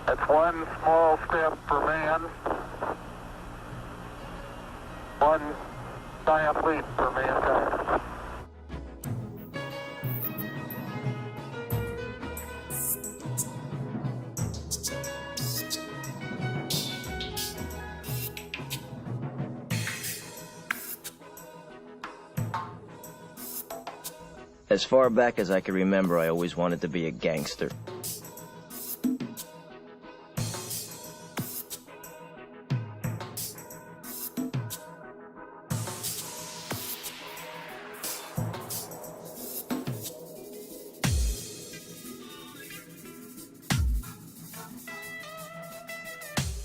It's one small step for man, one giant leap for mankind. As far back as I can remember, I always wanted to be a gangster.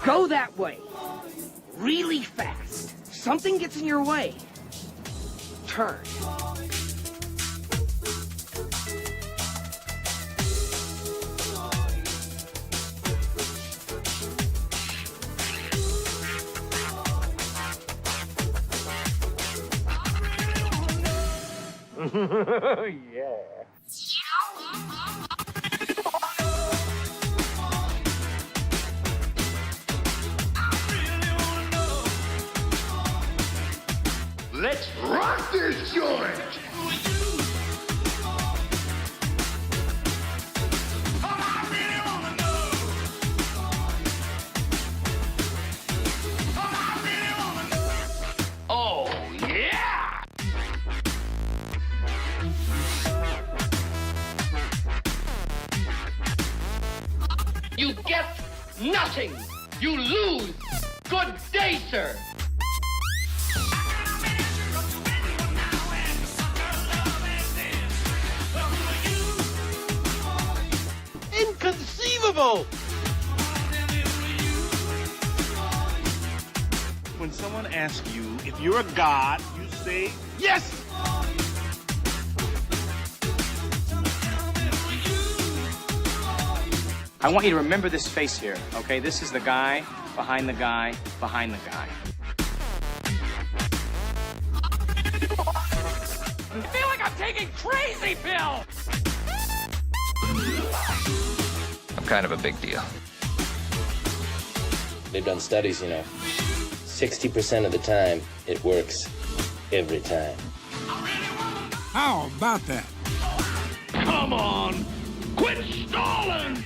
Go that way. Really fast. Something gets in your way. Turn. Yeah. Let's rock this joint! Oh, yeah! You get nothing! You lose! Good day, sir! devil! When someone asks you if you're a god, you say yes! I want you to remember this face here, okay? This is the guy behind the guy behind the guy. I feel like I'm taking crazy pills! I'm kind of a big deal. They've done studies, 60% of the time, it works every time. How about that? Come on! Quit stalling!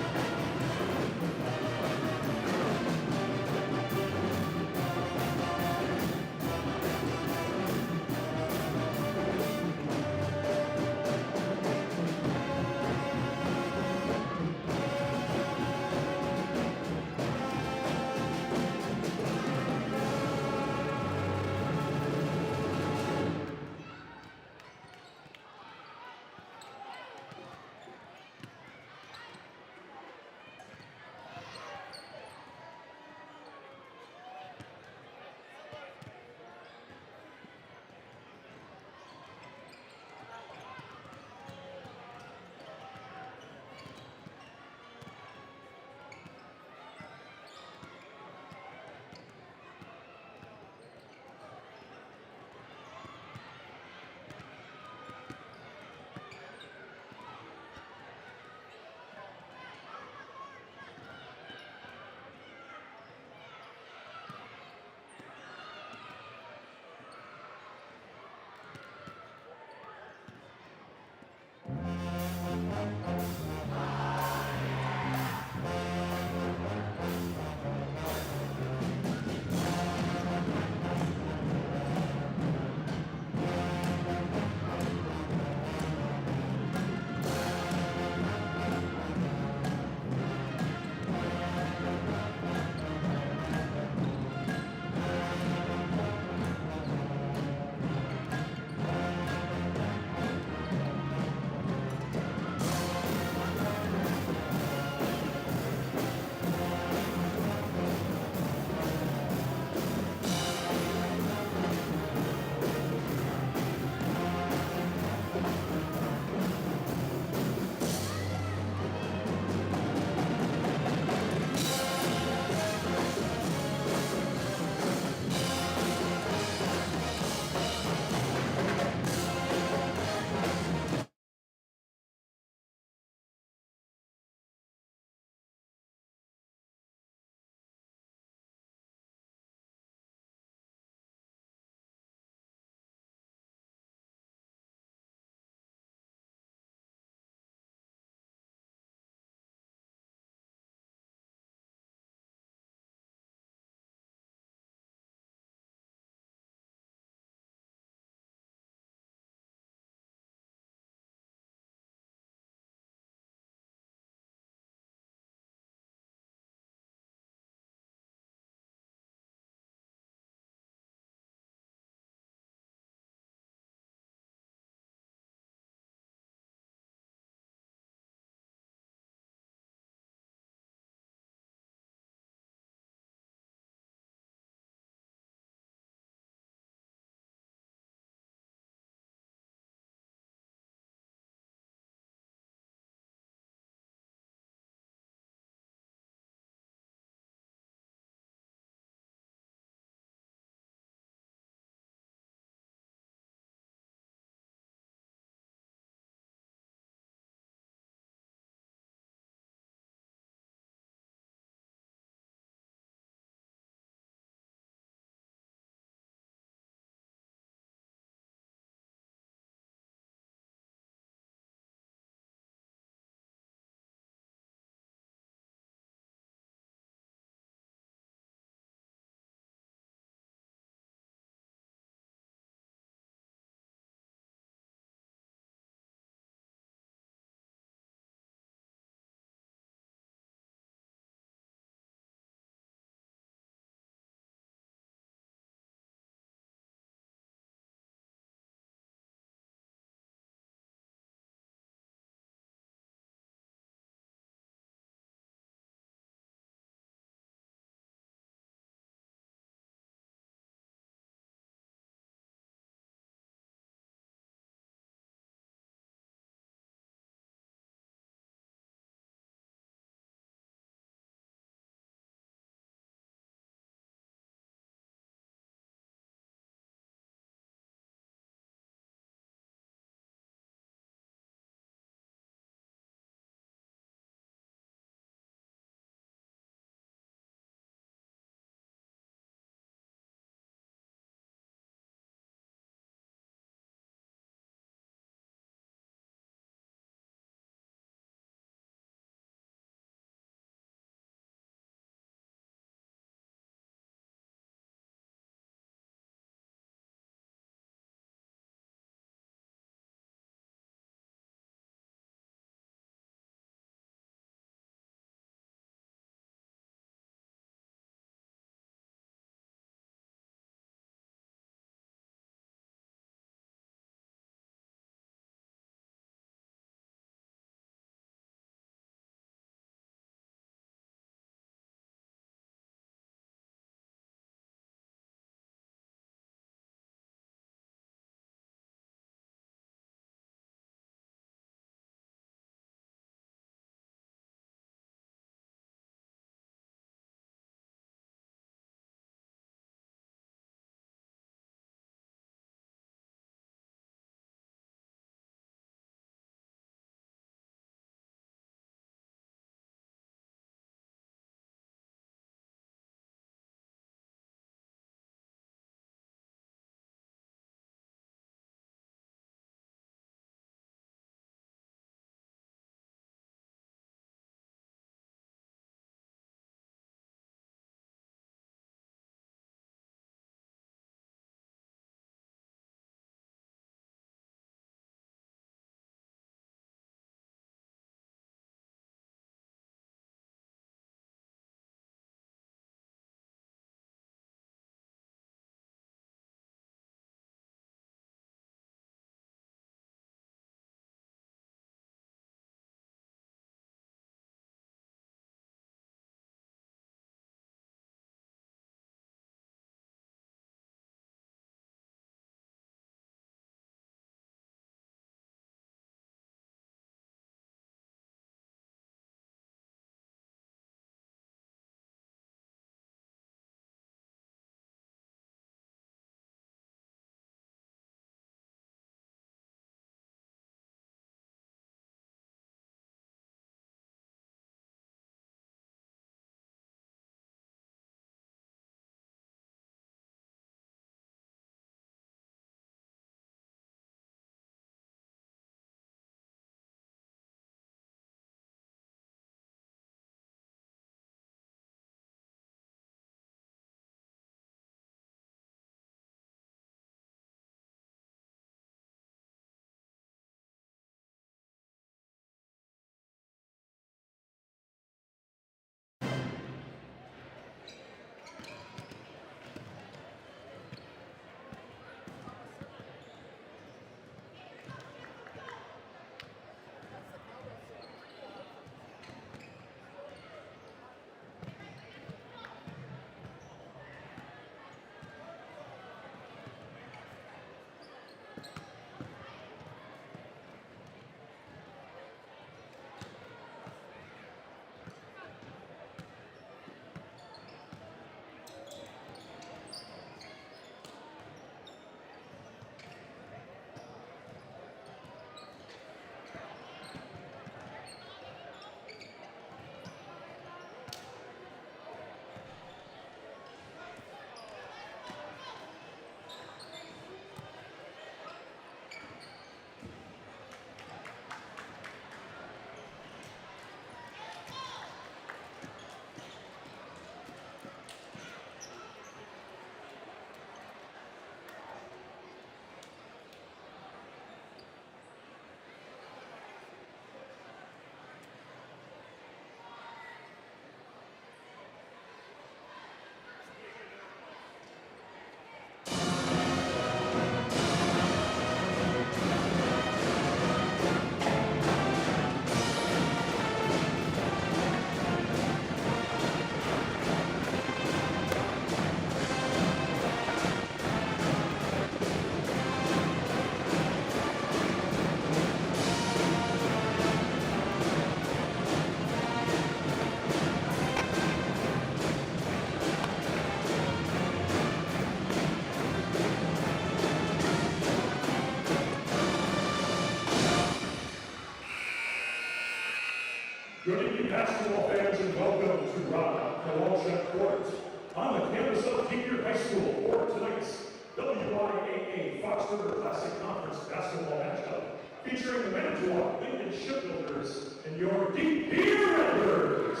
Good evening, basketball fans, and welcome to Rock Collegiate Court on the campus of Junior High School for tonight's WIAA Fox River Classic Conference basketball matchup featuring the Manitowoc Lincoln Shipbuilders and your Deep Redbirds.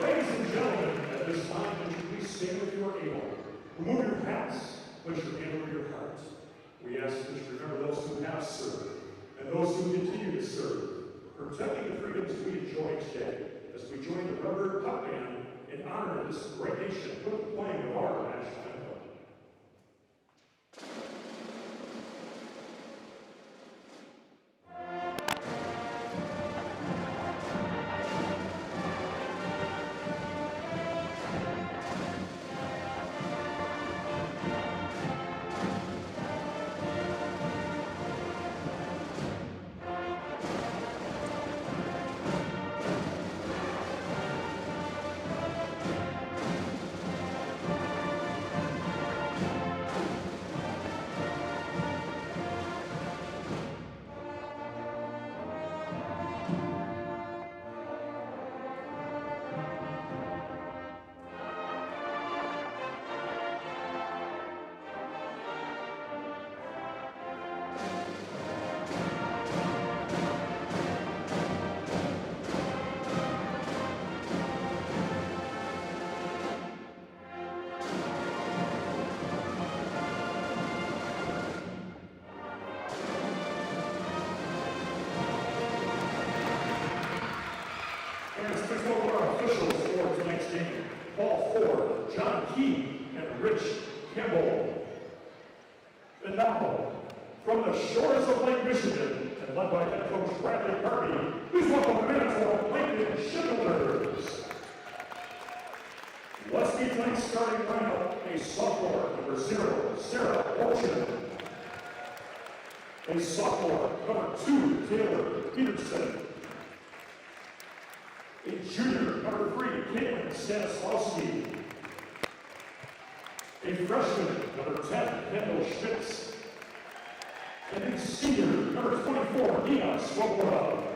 Ladies and gentlemen, at this time, would you please stand if you are able? Remove your hats, place your hand over your heart. We ask that you remember those who have served and those who continue to serve, protecting the freedoms we enjoy today as we join the Redbird Cup Band in honor of this great nation with the playing of our national anthem. And now, from the shores of Lake Michigan, and led by head coach Pere, please welcome the Manitowoc Lincoln Shipbuilders. Let's get tonight's starting lineup. A sophomore, number 0, Sarah Orchard. A sophomore, number 2, Taylor Peterson. A junior, number 3, Caitlin Stanislawski. A freshman, number 10, Kendall Schmitz. And a senior, number 24, Nina Swoboda.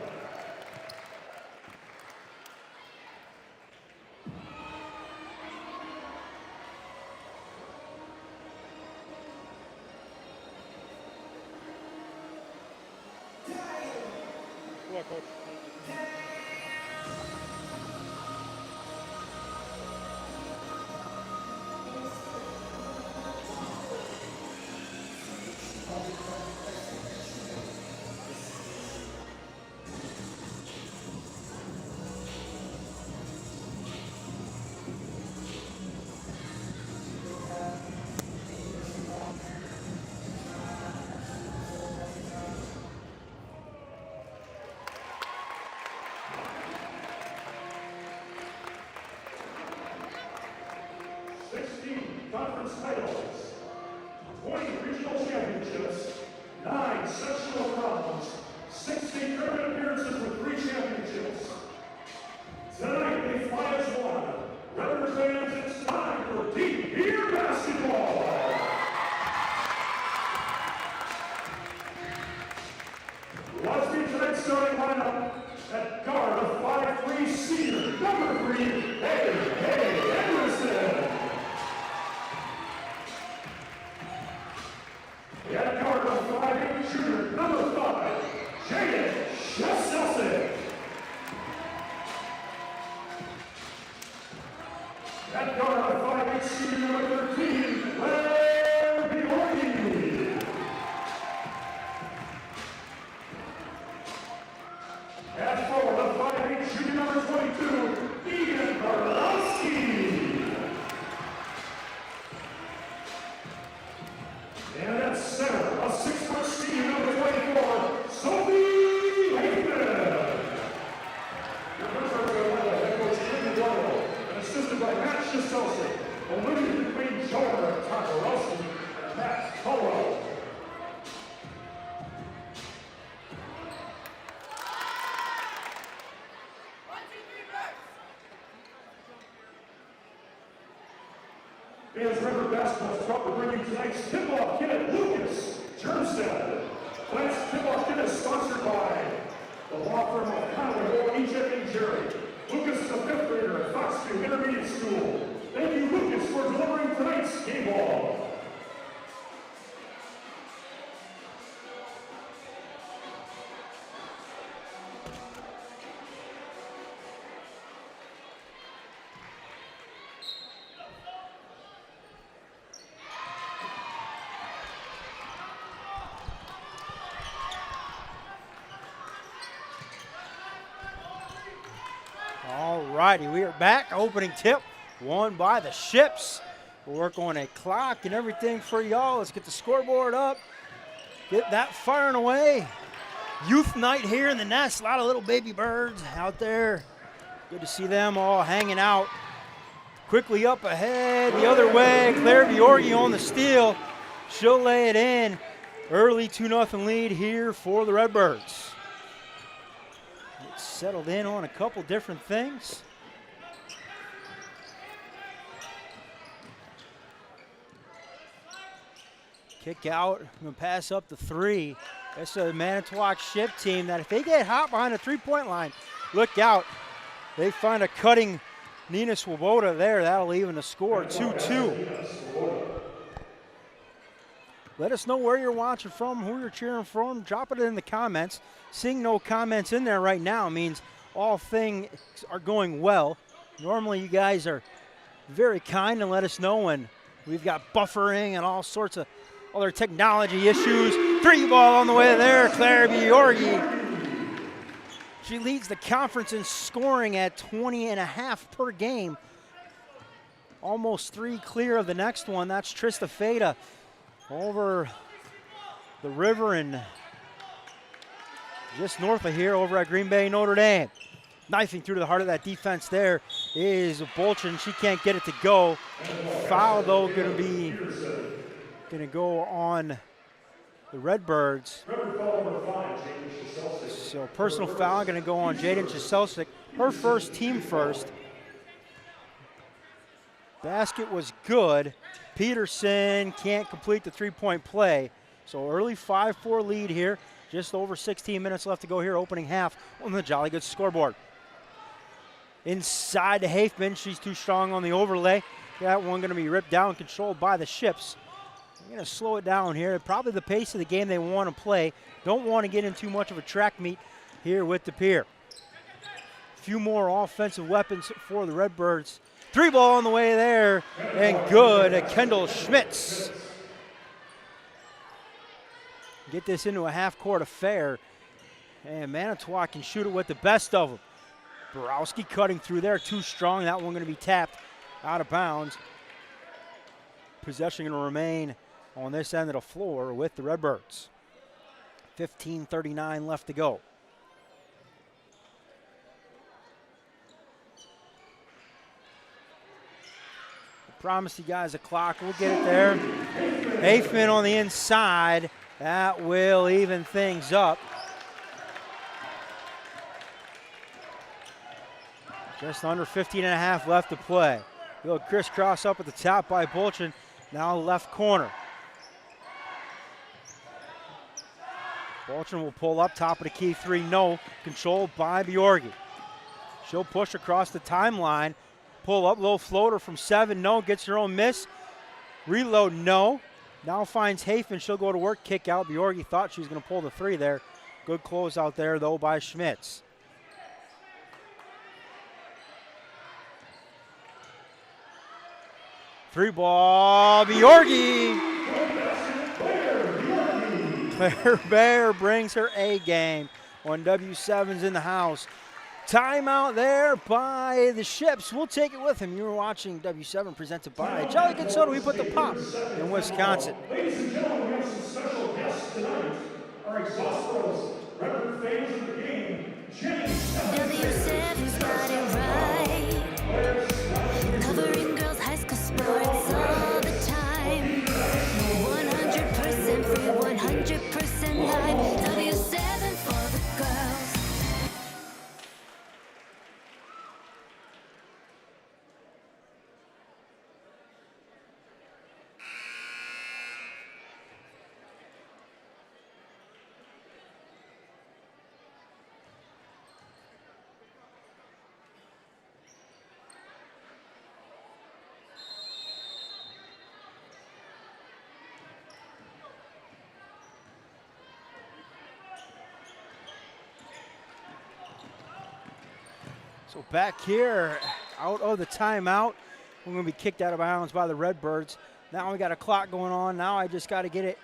Conference titles, 20 regional championships, 9 sectional crowns, 60 tournament appearances with 3 championships. Tonight they fly as one. Redbird fans, it's time for Deep Beer Basketball. Let's meet tonight's starting lineup. At guard, a 5'3" senior, number 3, Pere Anderson. At guard, a 5'8" shooter, number 5, Jaden Shestelsic. At guard, a 5'8" senior, number 13, Larry Bjorky. At forward, a 5'8" junior, number 22, Ian Karlowski. And at center, a 6' senior, number 24, Sophie Hageman. Your members are led by head coach Jim Doyle and assisted by Matt Shestelsic, Olivia McQueen Jordan, Takarowski, and Matt Colwell. As Redbird Basketball is proud to bring you tonight's tip-off kit at Lucas, Germstead. Tonight's tip-off kit is sponsored by The law firm of Conway, Egypt, and Jerry. Lucas is a 5th grader at Foxview Intermediate School. Thank you, Lucas, for delivering tonight's game ball. All righty, we are back. Opening tip won by the Ships. We'll work on a clock and everything for y'all. Let's get the scoreboard up. Get that firing away. Youth night here in the nest. A lot of little baby birds out there. Good to see them all hanging out. Quickly up ahead, the other way. Claire Bjorgi on the steal. She'll lay it in. Early 2-0 lead here for the Redbirds. Settled in on a couple different things. Kick out, I'm gonna pass up the 3. That's a Manitowoc Ship team that if they get hot behind the 3-point line, look out. They find a cutting Nina Swoboda there. That'll even the score 2-2. Let us know where you're watching from, who you're cheering from. Drop it in the comments. Seeing no comments in there right now means all things are going well. Normally you guys are very kind and let us know when we've got buffering and all sorts of other technology issues. 3 ball on the way there, Claire Bjorgi. She leads the conference in scoring at 20.5 per game. Almost 3 clear of the next one. That's Trista Feda over the river and just north of here over at Green Bay, Notre Dame. Knifing through to the heart of that defense there is Bolchin. She can't get it to go. Foul, though, going to go on the Redbirds. So personal foul going to go on Jaden Chaselsik. Her first, team first. Basket was good. Peterson can't complete the 3-point play. So early 5-4 lead here. Just over 16 minutes left to go here, opening half on the Jolly Good scoreboard. Inside to Hafman. She's too strong on the overlay. That one going to be ripped down, controlled by the Ships. They're going to slow it down here. Probably the pace of the game they want to play. Don't want to get in too much of a track meet here with the Pere. A few more offensive weapons for the Redbirds. 3 ball on the way there, and good. Kendall Schmitz. Get this into a half-court affair, and Manitowoc can shoot it with the best of them. Borowski cutting through there, too strong. That one going to be tapped out of bounds. Possession going to remain on this end of the floor with the Redbirds. 15:39 left to go. Promise you guys a clock. We'll get it there. Hafman on the inside. That will even things up. Just under 15.5 left to play. Little crisscross up at the top by Bolchin. Now left corner. Bolchin will pull up top of the key 3. No. Controlled by Bjorgi. She'll push across the timeline. Pull up, low floater from 7, no, gets her own miss. Reload, no. Now finds Hafman, she'll go to work, kick out. Bjorgi thought she was going to pull the 3 there. Good close out there, though, by Schmitz. Three ball, Bjorgi. Claire Bear brings her A game on W7's in the house. Timeout there by the Ships. We'll take it with him. You were watching W7 presented by Jolly Good Soda. We put the pop in Wisconsin. Ladies and gentlemen, we have some special guests tonight. Our exhaust pros, Redbird fans of the game, Jenny. W7's got it right. Covering girls' high school sports all the time. 100% free, 100% live. W7 for the girls. So back here, out of the timeout. We're going to be kicked out of bounds by the Redbirds. Now we got a clock going on. Now I just got to get it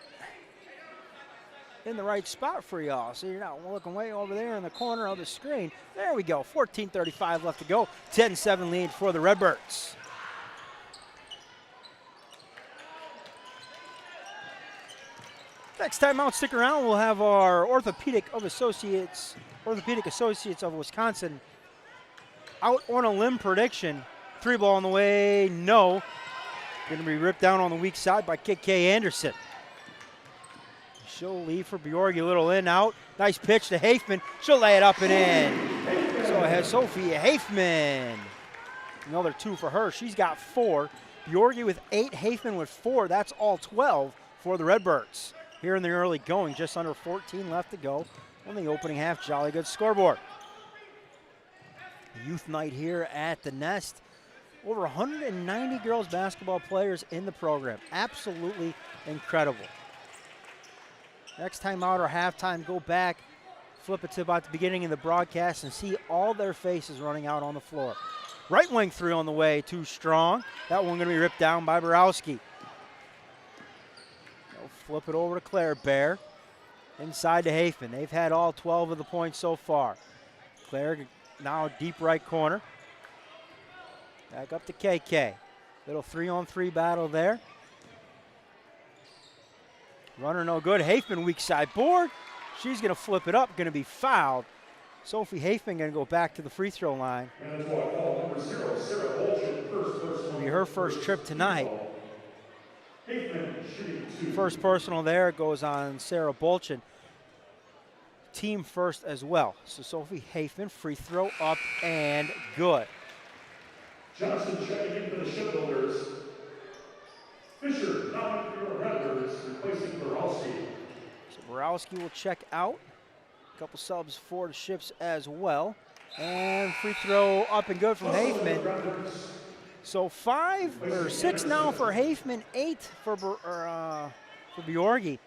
in the right spot for y'all. So you're not looking way over there in the corner of the screen. There we go. 14:35 left to go. 10-7 lead for the Redbirds. Next time out, stick around. We'll have our Orthopedic Associates of Wisconsin out on a limb prediction. 3 ball on the way, no. Going to be ripped down on the weak side by K.K. Anderson. She'll leave for Bjorgi, a little in, out. Nice pitch to Hafman. She'll lay it up and in. So it has Sophie Hafman. Another 2 for her. She's got 4. Bjorgi with 8, Hafman with 4. That's all 12 for the Redbirds. Here in the early going, just under 14 left to go on the opening half. Jolly good scoreboard. Youth night here at the Nest. Over 190 girls basketball players in the program. Absolutely incredible. Next time out or halftime, go back, flip it to about the beginning of the broadcast and see all their faces running out on the floor. Right wing 3 on the way, too strong. That one going to be ripped down by Borowski. They'll flip it over to Claire Bear. Inside to Hafman. They've had all 12 of the points so far. Claire now deep right corner. Back up to KK. Little 3-on-3 battle there. Runner no good. Hafman weak side board. She's going to flip it up. Going to be fouled. Sophie Hafman going to go back to the free throw line. It'll be her first trip tonight. First personal there goes on Sarah Bolchin. Team first as well. So Sophie Hafman, free throw up and good. Johnson checking in for the Shipbuilders. Fisher now for your Redbirds, replacing Borowski. So Borowski will check out. A couple subs for the Ships as well. And free throw up and good from Hafman. So 6 now for Hafman, 8 for Bjorgi.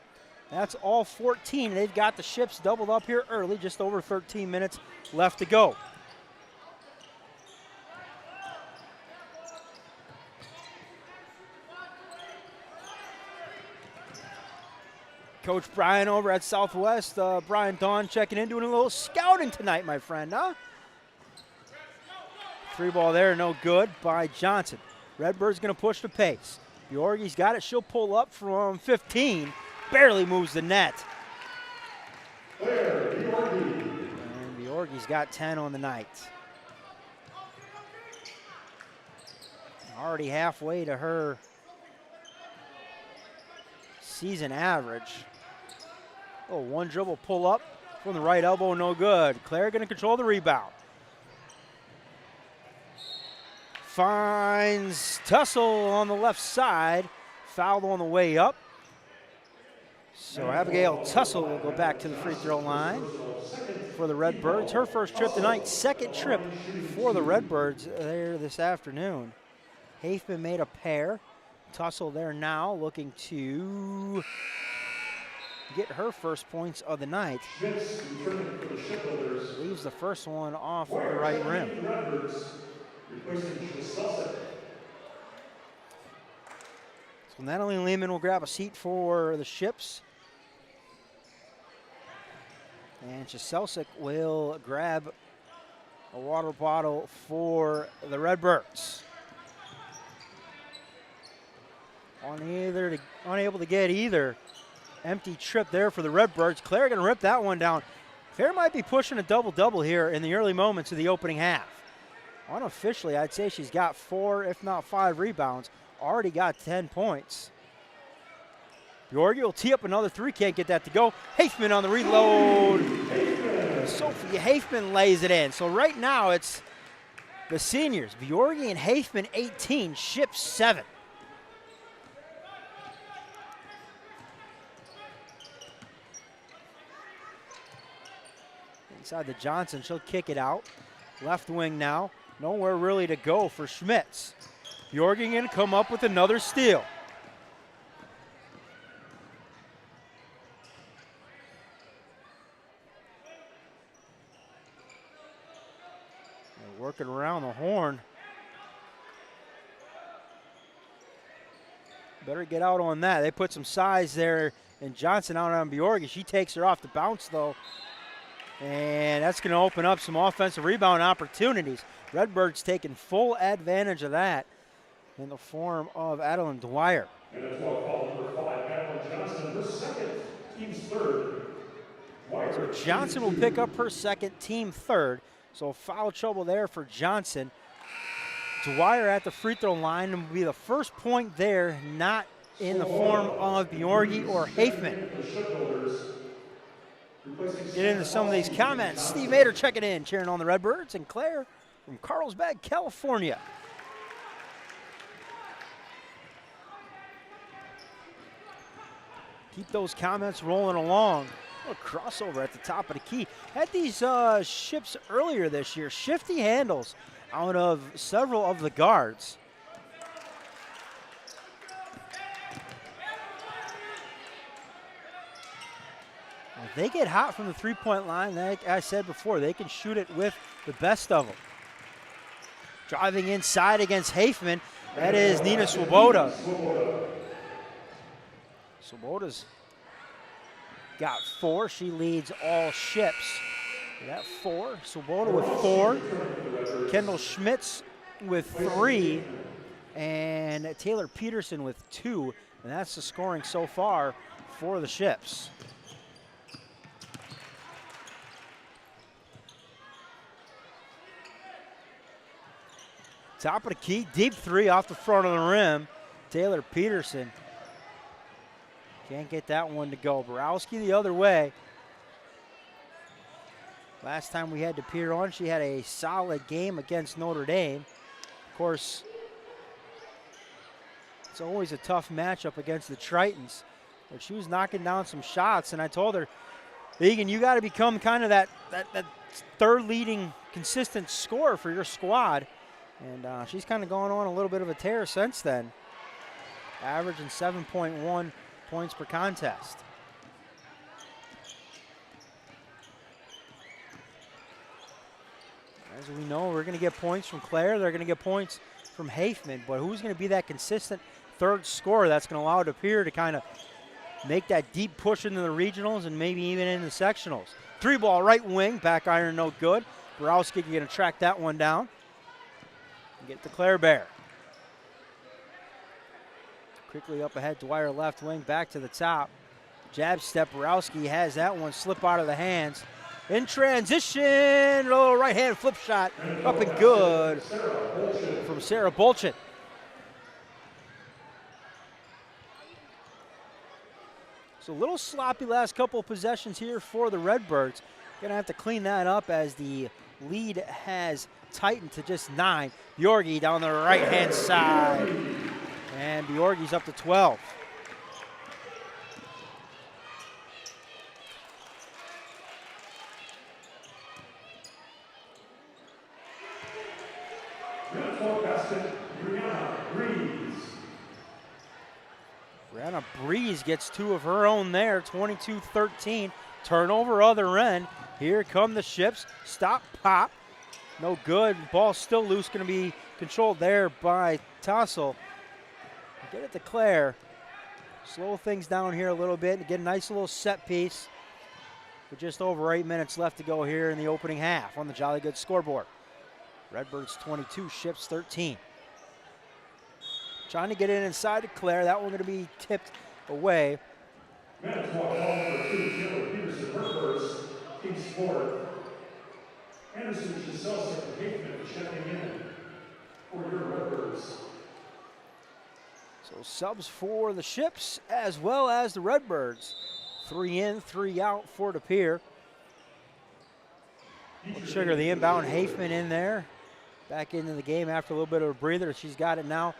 That's all 14. They've got the Ships doubled up here early, just over 13 minutes left to go. Coach Brian over at Southwest, Brian Dawn checking in, doing a little scouting tonight, my friend, huh? 3 ball there, no good by Johnson. Redbird's going to push the pace. Bjorgi's got it. She'll pull up from 15. Barely moves the net. And Bjorgi's got 10 on the night. Already halfway to her season average. Oh, 1 dribble pull up from the right elbow, no good. Claire going to control the rebound. Finds Tussle on the left side. Fouled on the way up. So Abigail Tussle will go back to the free throw line for the Redbirds. Her first trip tonight, second trip for the Redbirds there this afternoon. Hafman made a pair. Tussle there now looking to get her first points of the night. Leaves the first one off of the right rim. So Natalie Lehman will grab a seat for the Ships. And Chaselsik will grab a water bottle for the Redbirds. Unable to get either empty trip there for the Redbirds. Claire going to rip that one down. Claire might be pushing a double-double here in the early moments of the opening half. Unofficially, I'd say she's got 4, if not 5 rebounds. Already got 10 points. Bjorgi will tee up another 3, can't get that to go. Hafman on the reload. Sophie Hafman lays it in. So right now it's the seniors, Bjorgi and Hafman 18, Ships 7. Inside the Johnson, she'll kick it out. Left wing now, nowhere really to go for Schmitz. Bjorgi going to come up with another steal. Working around the horn. Better get out on that. They put some size there, and Johnson out on Bjorgi. She takes her off the bounce, though. And that's going to open up some offensive rebound opportunities. Redbirds taking full advantage of that in the form of Adeline Dwyer. And that's what foul number 5, Adeline Johnson, her second, team's third. So Johnson will pick up her second, team third. So foul trouble there for Johnson. Dwyer at the free throw line and will be the first point there, not in the form of Bjorgi or Hafman. Get into some of these comments. Steve Mader checking in, cheering on the Redbirds, and Claire from Carlsbad, California. Keep those comments rolling along. A crossover at the top of the key. Had these ships earlier this year. Shifty handles out of several of the guards. If they get hot from the three-point line, like I said before, they can shoot it with the best of them. Driving inside against Hafman, that is Nina Swoboda. Swoboda's got 4. She leads all ships. That 4. Swoboda with 4. Kendall Schmitz with 3. And Taylor Peterson with 2. And that's the scoring so far for the ships. Top of the key, deep 3 off the front of the rim. Taylor Peterson can't get that one to go. Borowski the other way. Last time we had Pere on, she had a solid game against Notre Dame. Of course, it's always a tough matchup against the Tritons. But she was knocking down some shots, and I told her, Egan, you got to become kind of that third leading consistent scorer for your squad. And she's kind of gone on a little bit of a tear since then, averaging 7.1 points per contest. As we know, we're going to get points from Claire. They're going to get points from Hafman. But who's going to be that consistent third scorer that's going to allow Pere to kind of make that deep push into the regionals and maybe even into the sectionals? 3-ball right wing, back iron no good. Borowski going to track that one down. Get to Claire Bear. Quickly up ahead, Dwyer left wing, back to the top. Jab step, Borowski has that one slip out of the hands. In transition, a little right hand flip shot, up and good from Sarah Bolchin. So a little sloppy last couple of possessions here for the Redbirds. Gonna have to clean that up as the lead has tightened to just 9. Bjorgi down the right-hand side. And Bjorgi's up to 12. Brianna Breeze gets 2 of her own there, 22-13. Turnover other end. Here come the ships. Stop, pop. No good. Ball still loose. Going to be controlled there by Tassel. Get it to Claire. Slow things down here a little bit and get a nice little set piece with just over 8 minutes left to go here in the opening half on the Jolly Good scoreboard. Redbirds 22, Ships 13. Trying to get it inside to Claire. That one going to be tipped away. Manitowoc number 2, Taylor Peterson, her first, team's fourth. Anderson Giselle second, Hafman checking in for your Redbirds. So subs for the Ships as well as the Redbirds. 3 in, 3 out for Pere. Sugar the inbound, Hafman in there. Back into the game after a little bit of a breather. She's got it now.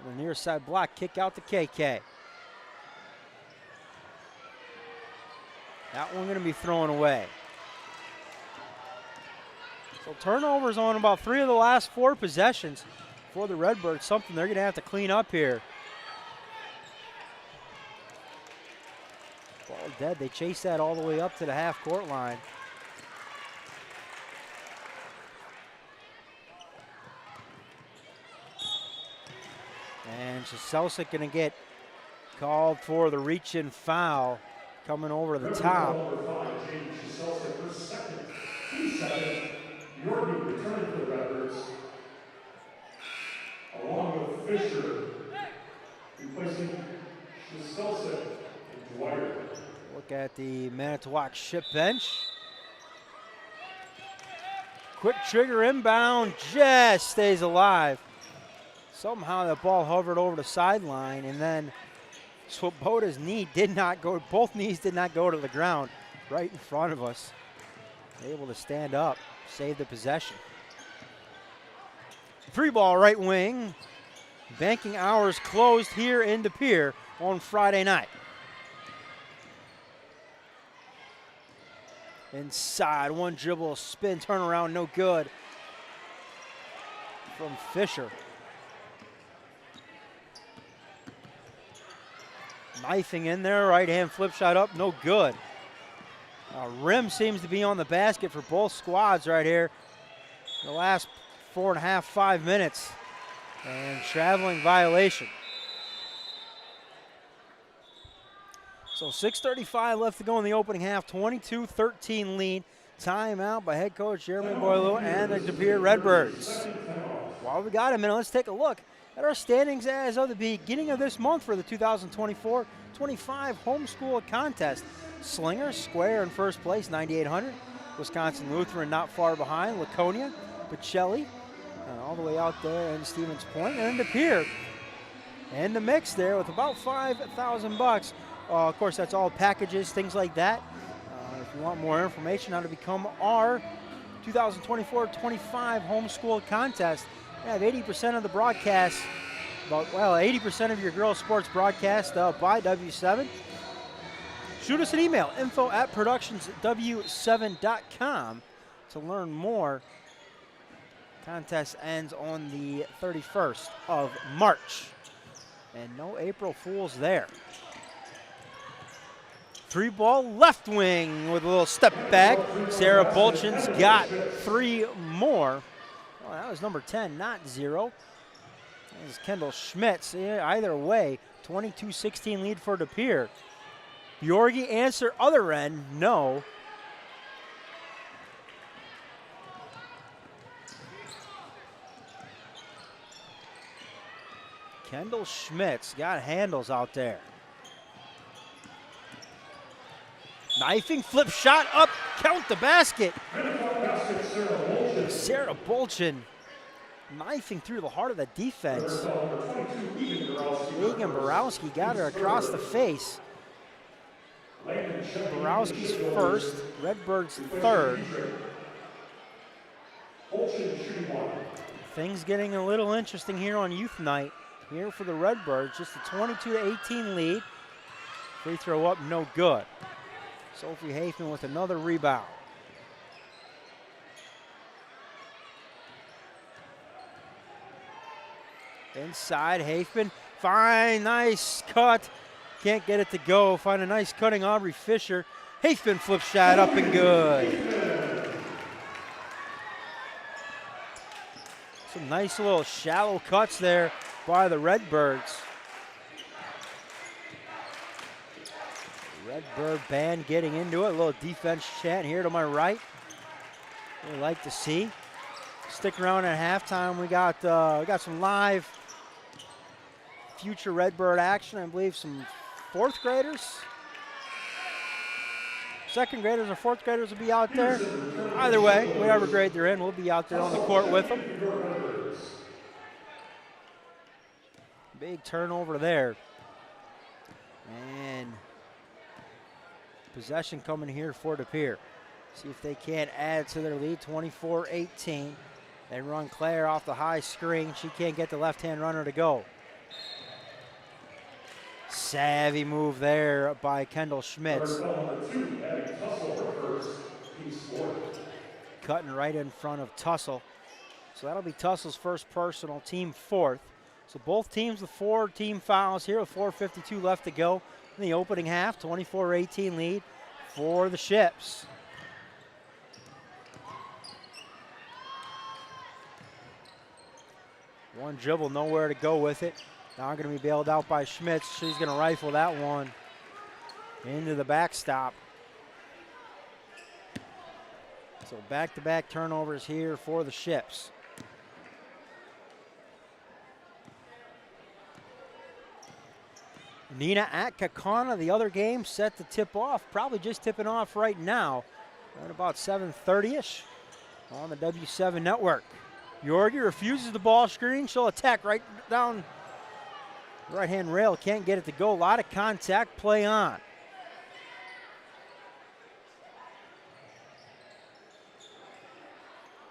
On the near side block, kick out to KK. That one going to be thrown away. So turnovers on about 3 of the last 4 possessions for the Redbirds. Something they're going to have to clean up here. Ball dead. They chase that all the way up to the half-court line. And Chelsea going to get called for the reach-in foul coming over the top. Returning for the Redbirds, along with Fisher, replacing Chelsea and Dwyer. Look at the Manitowoc ship bench. Quick trigger inbound, just stays alive. Somehow that ball hovered over the sideline, and then Swoboda's knee did not go, both knees did not go to the ground right in front of us. Able to stand up, save the possession. 3-ball right wing. Banking hours closed here in De Pere on Friday night. Inside, one dribble, spin, turnaround, no good. From Fisher. Knifing in there, right hand flip shot up, no good. Rim seems to be on the basket for both squads right here. The last 4.5, 5 minutes. And traveling violation. So 6:35 left to go in the opening half. 22-13 lead. Timeout by head coach Jeremy Boileau and the De Pere Redbirds. While we got a minute, let's take a look at our standings as of the beginning of this month for the 2024-25 homeschool contest. Slinger Square in first place, 9,800. Wisconsin Lutheran not far behind. Laconia, Pacelli, all the way out there in Stevens Point. And De Pere in the mix there with about $5,000. Of course, that's all packages, things like that. If you want more information on how to become our 2024-25 homeschool contest, we have 80% of the broadcast, 80% of your girls' sports broadcast by W7. Shoot us an email, info@productionsw7.com to learn more. Contest ends on the 31st of March. And no April Fools there. 3-ball left wing with a little step back. Sarah Bolchin's got 3 more. Oh, that was number 10, not 0. That is Kendall Schmitz. Either way, 22-16 lead for De Pere. Bjorgi answer other end, no. Kendall Schmitz got handles out there. Knifing, flip shot up, count the basket. Sarah Bolchin knifing through the heart of the defense. Megan Borowski got her across the face. Borowski's first, Redbirds third. Things getting a little interesting here on youth night. Here for the Redbirds, just a 22-18 lead. Free throw up, no good. Sophie Hafman with another rebound. Inside, Hafman, fine, nice cut. Can't get it to go. Find a nice cutting Aubrey Fisher. Hafman flip shot up and good. Some nice little shallow cuts there by the Redbirds. Redbird band getting into it. A little defense chant here to my right. We like to see. Stick around at halftime. We got some live future Redbird action. I believe some 4th graders. 2nd graders or 4th graders will be out there. Either way, whatever grade they're in, we'll be out there on the court with them. Big turnover there. And possession coming here for De Pere. See if they can't add to their lead, 24-18. They run Claire off the high screen. She can't get the left-hand runner to go. Savvy move there by Kendall Schmitz. Cutting right in front of Tussle. So that'll be Tussle's first personal, team 4th. So both teams with 4 team fouls here with 4:52 left to go in the opening half. 24-18 lead for the Ships. One dribble, nowhere to go with it. Now going to be bailed out by Schmitz. She's going to rifle that one into the backstop. So back-to-back turnovers here for the Ships. Nina at Kakana, the other game set to tip off. Probably just tipping off right now at about 7:30ish on the W7 network. Bjorgi refuses the ball screen. She'll attack right down the right-hand rail. Can't get it to go. A lot of contact. Play on.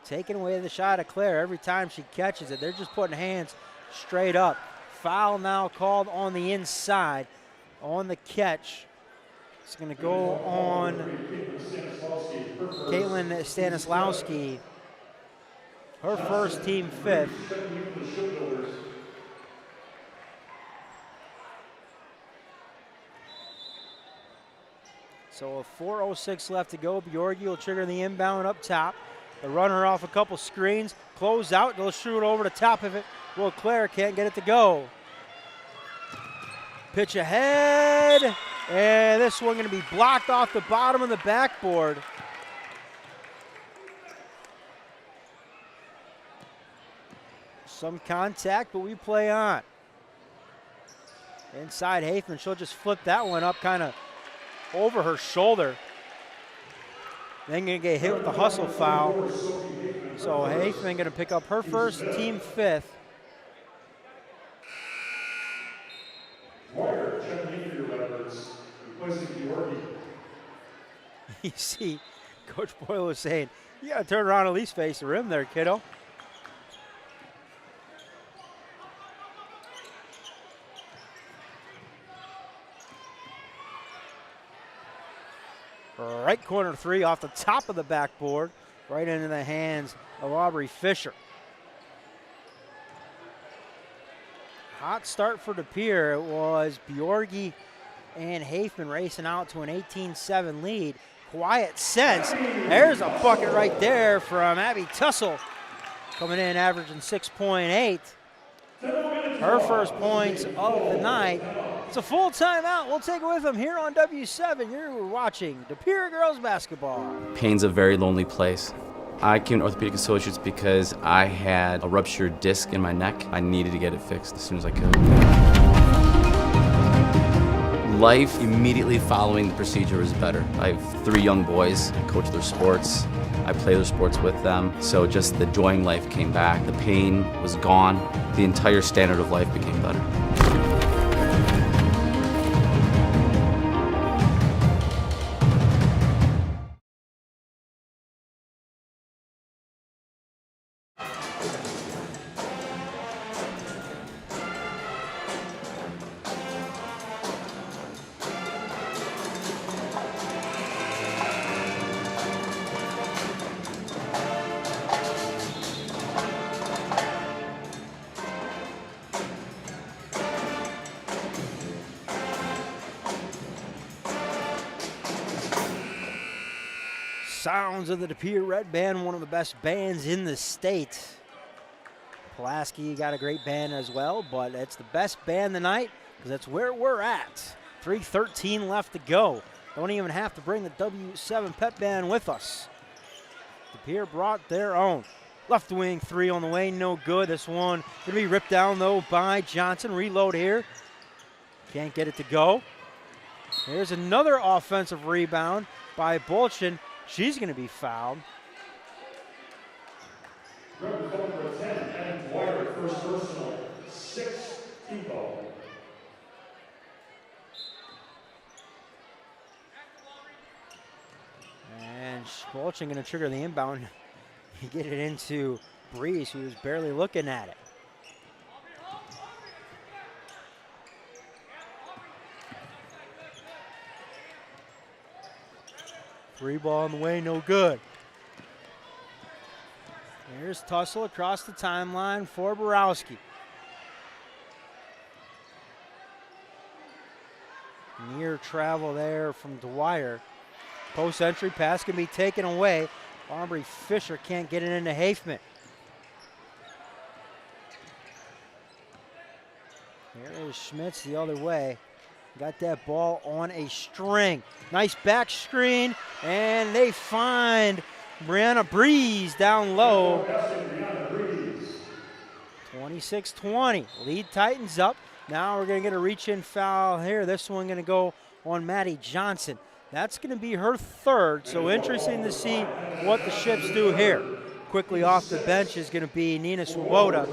Taking away the shot of Claire every time she catches it. They're just putting hands straight up. Foul now called on the inside on the catch. It's going to go on Caitlin Stanislawski. Her first, team fifth. So with 4:06 left to go, Bjorgi will trigger the inbound up top. The runner off a couple screens, close out, they'll shoot over the top of it. Will Claire can't get it to go. Pitch ahead, and this one going to be blocked off the bottom of the backboard. Some contact, but we play on. Inside Haithman, she'll just flip that one up kind of over her shoulder. Then going to get hit with the hustle foul. So Haithman going to pick up her first, team fifth. You see, Coach Boyle was saying, you got to turn around and at least face the rim there, kiddo. Right corner three off the top of the backboard, right into the hands of Aubrey Fisher. Hot start for De Pere. It was Bjorgi and Haithman racing out to an 18-7 lead. Quiet sense. There's a bucket right there from Abby Tussle, coming in averaging 6.8. Her first points of the night. It's a full timeout. We'll take it with them here on W7. You're watching De Pere girls basketball. Pain's a very lonely place. I came to Orthopedic Associates because I had a ruptured disc in my neck. I needed to get it fixed as soon as I could. Life immediately following the procedure was better. I have 3 young boys. I coach their sports. I play their sports with them. So just the joy in life came back. The pain was gone. The entire standard of life became better. Sounds of the De Pere Red Band, one of the best bands in the state. Pulaski got a great band as well, but it's the best band tonight because that's where we're at. 3:13 left to go. Don't even have to bring the W7 Pep Band with us. De Pere brought their own. Left wing three on the way, no good. This one going to be ripped down though by Johnson. Reload here. Can't get it to go. Here's another offensive rebound by Bolchin. She's going to be fouled. Number 10, Adam Dwyer, first personal, 6 team foul. And Bolchin going to trigger the inbound. Get it into Breeze, who was barely looking at it. Three ball on the way, no good. Here's Tussle across the timeline for Borowski. Near travel there from Dwyer. Post entry pass can be taken away. Aubrey Fisher can't get it into Haithman. Here is Schmitz the other way. Got that ball on a string. Nice back screen, and they find Brianna Breeze down low. 26-20. Lead tightens up. Now we're going to get a reach-in foul here. This one going to go on Maddie Johnson. That's going to be her third, so interesting to see what the Ships do here. Quickly off the bench is going to be Nina Swoboda.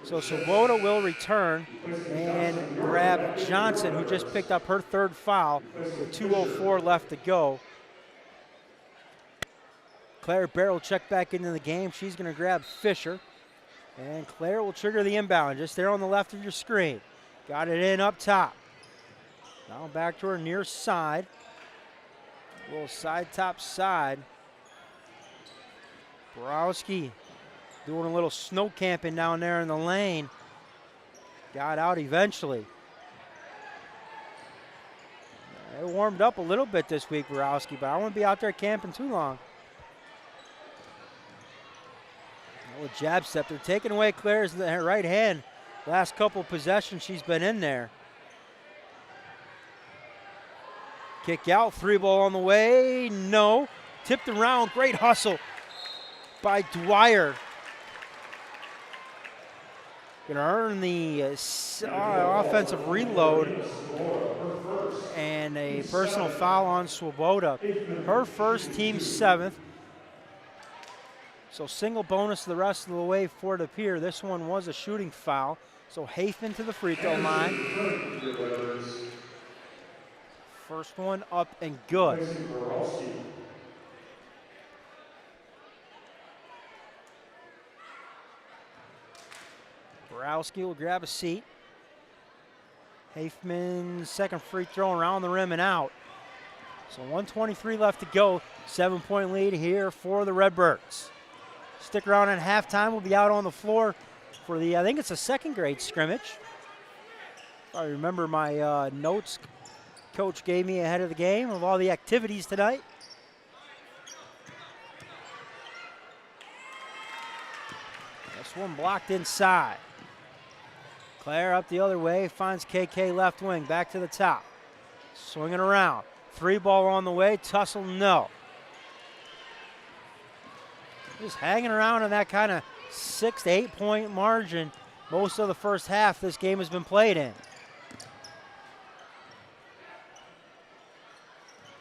So Swoboda will return and grab Johnson, who just picked up her third foul with 2:04 left to go. Claire Barrow check back into the game. She's going to grab Fisher. And Claire will trigger the inbound just there on the left of your screen. Got it in up top. Now back to her near side. A little side top side. Borowski doing a little snow camping down there in the lane. Got out eventually. It warmed up a little bit this week, Borowski, but I wouldn't be out there camping too long. A little jab step. They're taking away Claire's right hand. Last couple possessions she's been in there. Kick out, 3-ball on the way, no. Tipped around, great hustle by Dwyer. Gonna earn the offensive reload and a personal foul on Swoboda. Her first, team 7th. So single bonus the rest of the way for the Pere. This one was a shooting foul. So Haifman to the free throw line. First one up and good. Borowski will grab a seat. Haifman's second free throw around the rim and out. So 1:23 left to go. 7-point lead here for the Redbirds. Stick around at halftime. We'll be out on the floor for the, I think it's a second grade scrimmage. I remember my notes coach gave me ahead of the game of all the activities tonight. This one blocked inside. Claire up the other way, finds KK left wing, back to the top. Swinging around. 3-ball on the way, tussle, no. Just hanging around in that kind of 6 to 8 point margin most of the first half this game has been played in.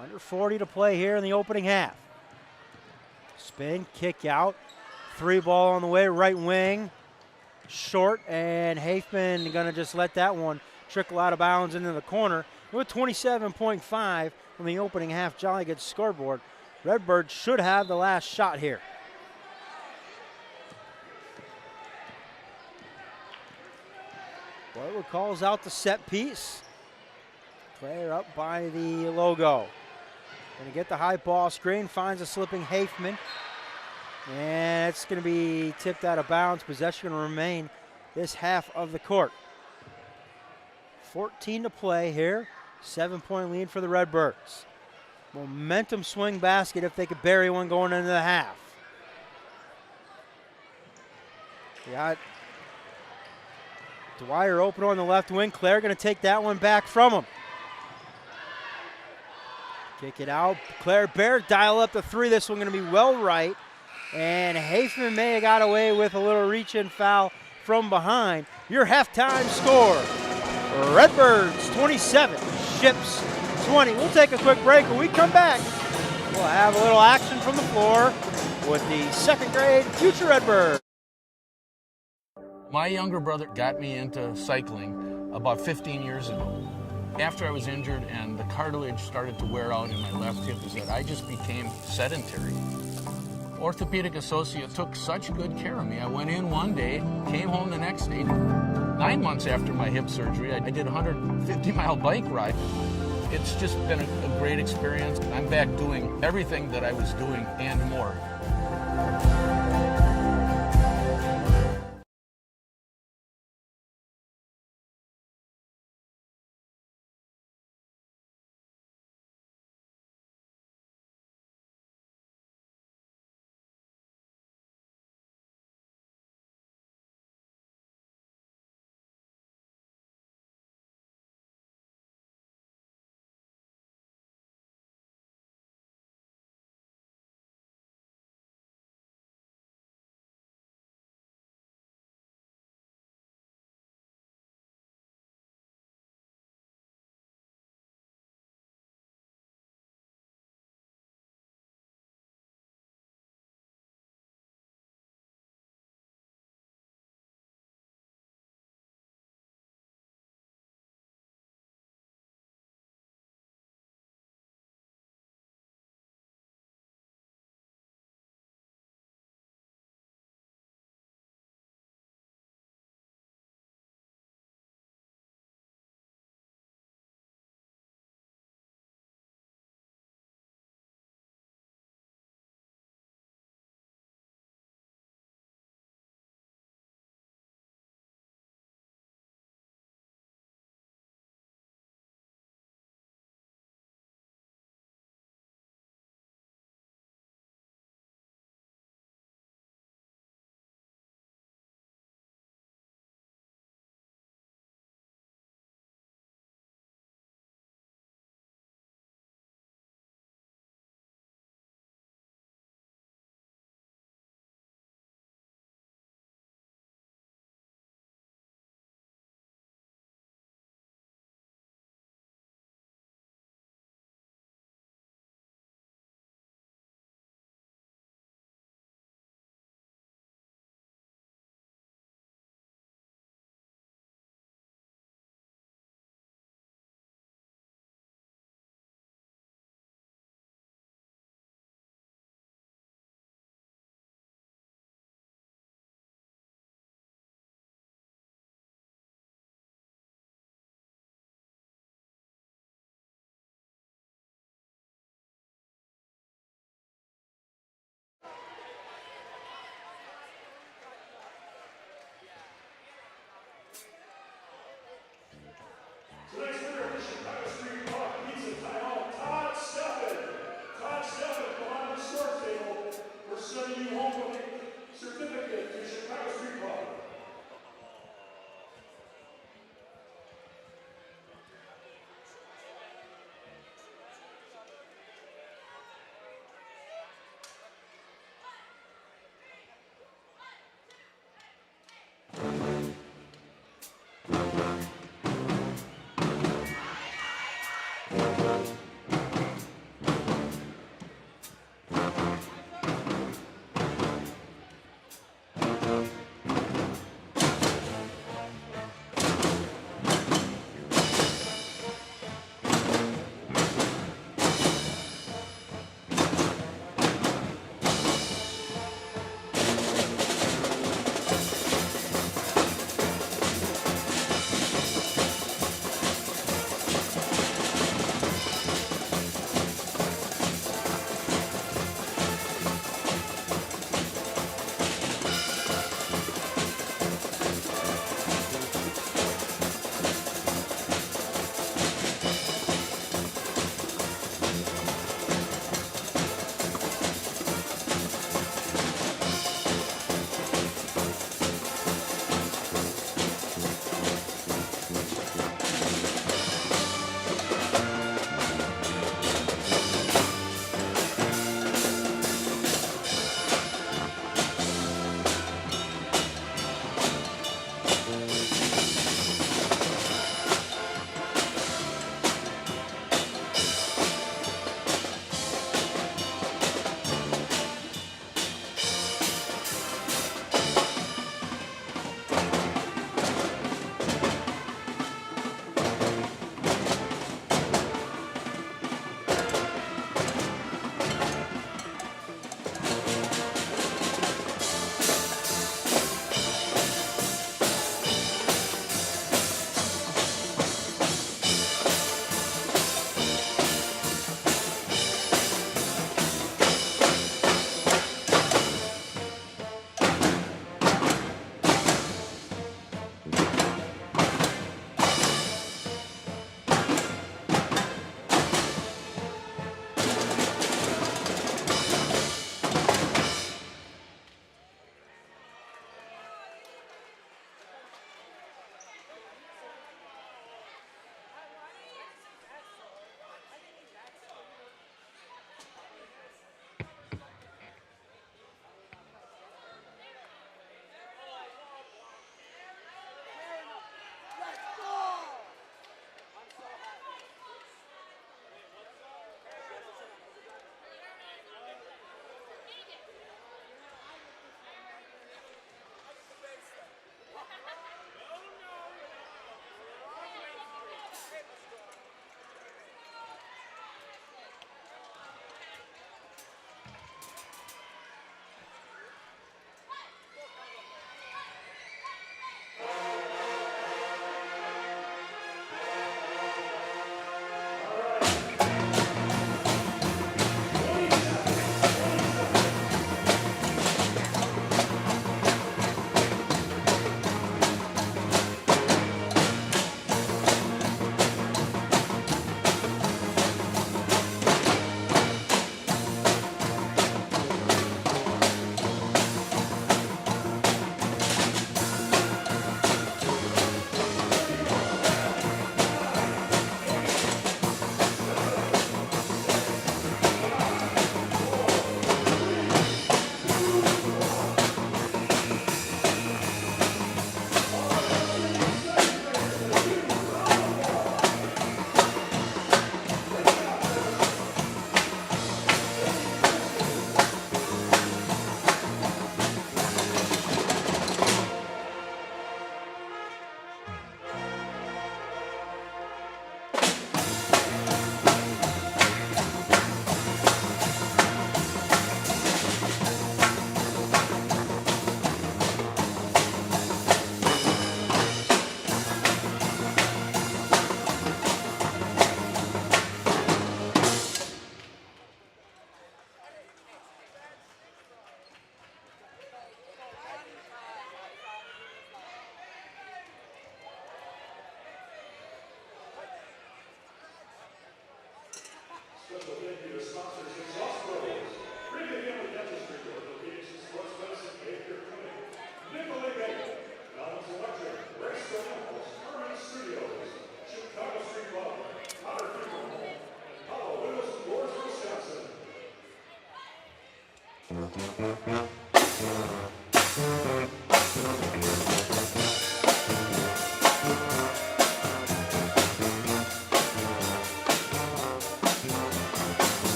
Under 40 to play here in the opening half. Spin, kick out. 3-ball on the way, right wing. Short, and Haifman gonna just let that one trickle out of bounds into the corner. With 27.5 from the opening half Jolly Good scoreboard. Redbirds should have the last shot here. Boyle calls out the set piece. Claire up by the logo. Gonna get the high ball screen, finds a slipping Haifman. And it's gonna be tipped out of bounds. Possession will remain this half of the court. 14 to play here. 7-point lead for the Redbirds. Momentum swing basket if they could bury one going into the half. We got Dwyer open on the left wing. Claire gonna take that one back from him. Kick it out. Claire Bear dial up the 3. This one gonna be well right. And Haifman may have got away with a little reach-in foul from behind. Your halftime score, Redbirds 27, Ships 20. We'll take a quick break. When we come back, we'll have a little action from the floor with the second grade future Redbirds. My younger brother got me into cycling about 15 years ago. After I was injured and the cartilage started to wear out in my left hip, is that I just became sedentary. Orthopedic associate took such good care of me. I went in one day, came home the next day. 9 months after my hip surgery, I did a 150-mile bike ride. It's just been a great experience. I'm back doing everything that I was doing and more.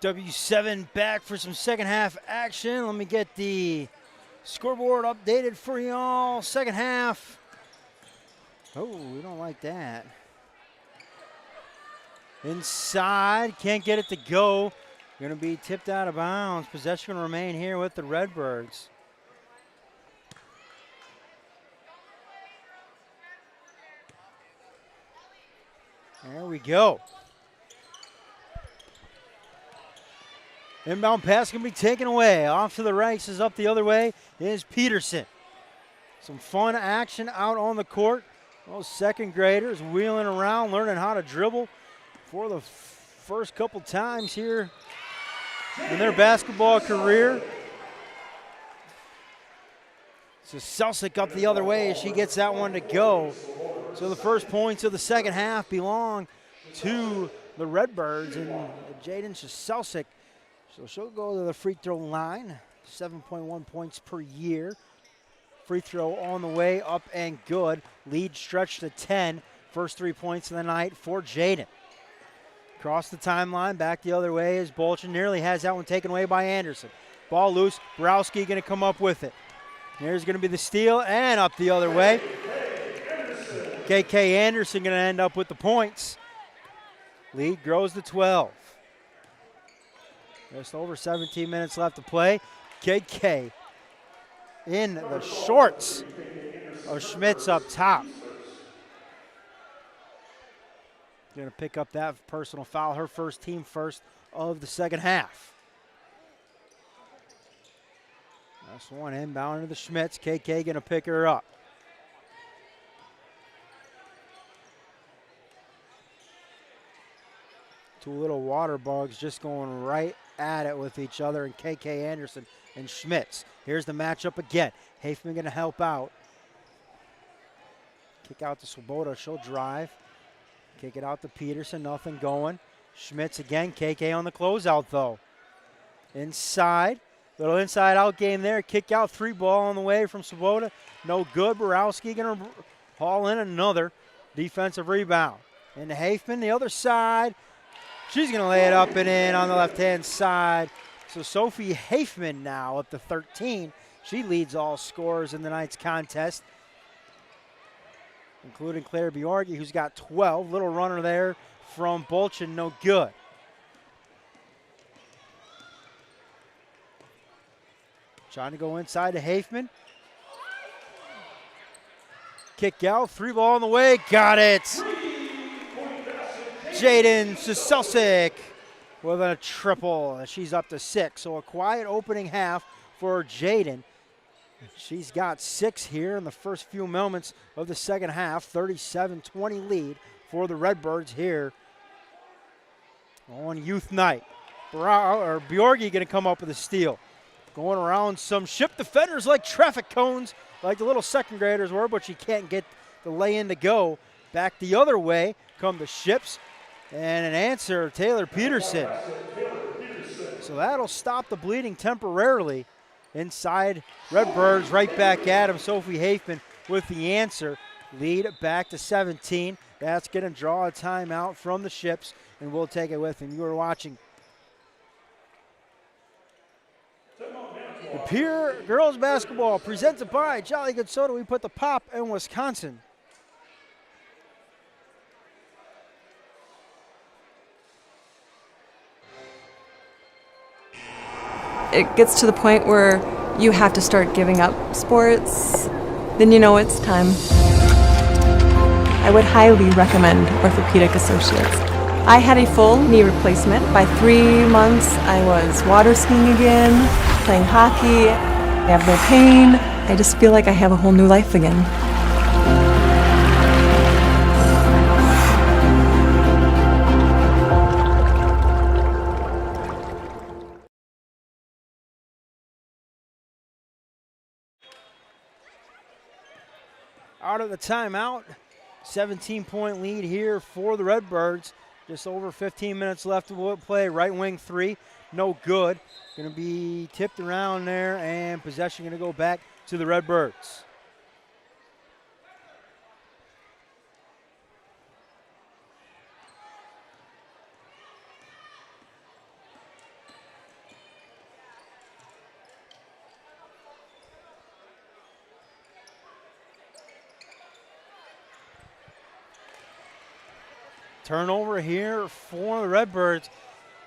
W7 back for some second half action. Let me get the scoreboard updated for y'all. Second half. Oh, we don't like that. Inside, can't get it to go. Going to be tipped out of bounds. Possession will remain here with the Redbirds. There we go. Inbound pass can be taken away. Off to the right, is up the other way is Peterson. Some fun action out on the court. Those second graders wheeling around, learning how to dribble for the first couple times here in their basketball career. So Selsick up the other way as she gets that one to go. So the first points of the second half belong to the Redbirds and Jaden Selsick. So she'll go to the free throw line, 7.1 points per year. Free throw on the way, up and good. Lead stretched to 10. First 3 points of the night for Jaden. Across the timeline, back the other way is Bolchin. Nearly has that one taken away by Anderson. Ball loose, Borowski going to come up with it. Here's going to be the steal and up the other way. KK Anderson going to end up with the points. Lead grows to 12. Just over 17 minutes left to play. KK in the shorts of Schmitz up top. Going to pick up that personal foul, her first, team first of the second half. That's one inbound to the Schmitz. KK going to pick her up. Two little water bugs just going right at it with each other, and KK Anderson and Schmitz. Here's the matchup again. Hafman going to help out. Kick out to Swoboda. She'll drive. Kick it out to Peterson. Nothing going. Schmitz again. KK on the closeout, though. Inside. Little inside-out game there. Kick out, 3 ball on the way from Swoboda. No good. Borowski going to haul in another defensive rebound. Into Hafman, the other side. She's going to lay it up and in on the left-hand side. So Sophie Hafman now up to 13. She leads all scorers in the night's contest, including Claire Bjorgi, who's got 12. Little runner there from Bolchin, no good. Trying to go inside to Hafman. Kick out, 3-ball on the way, got it. Jaden Suselsick with a triple. She's up to 6. So a quiet opening half for Jaden. She's got 6 here in the first few moments of the second half. 37-20 lead for the Redbirds here on youth night. Bjorgi going to come up with a steal. Going around some ship defenders like traffic cones, like the little second graders were, but she can't get the lay-in to go. Back the other way come the ships, and an answer, Taylor Peterson. So that'll stop the bleeding temporarily. Inside, Redbirds right back at him. Sophie Hafman with the answer. Lead back to 17. That's going to draw a timeout from the ships, and we'll take it with him. You are watching the Pere girls basketball presented by Jolly Good Soda. We put the pop in Wisconsin. It gets to the point where you have to start giving up sports, then you know it's time. I would highly recommend Orthopedic Associates. I had a full knee replacement. By 3 months, I was water skiing again, playing hockey. I have no pain. I just feel like I have a whole new life again. Out of the timeout, 17-point lead here for the Redbirds. Just over 15 minutes left to play. Right wing 3, no good. Going to be tipped around there, and possession going to go back to the Redbirds. Turnover here for the Redbirds.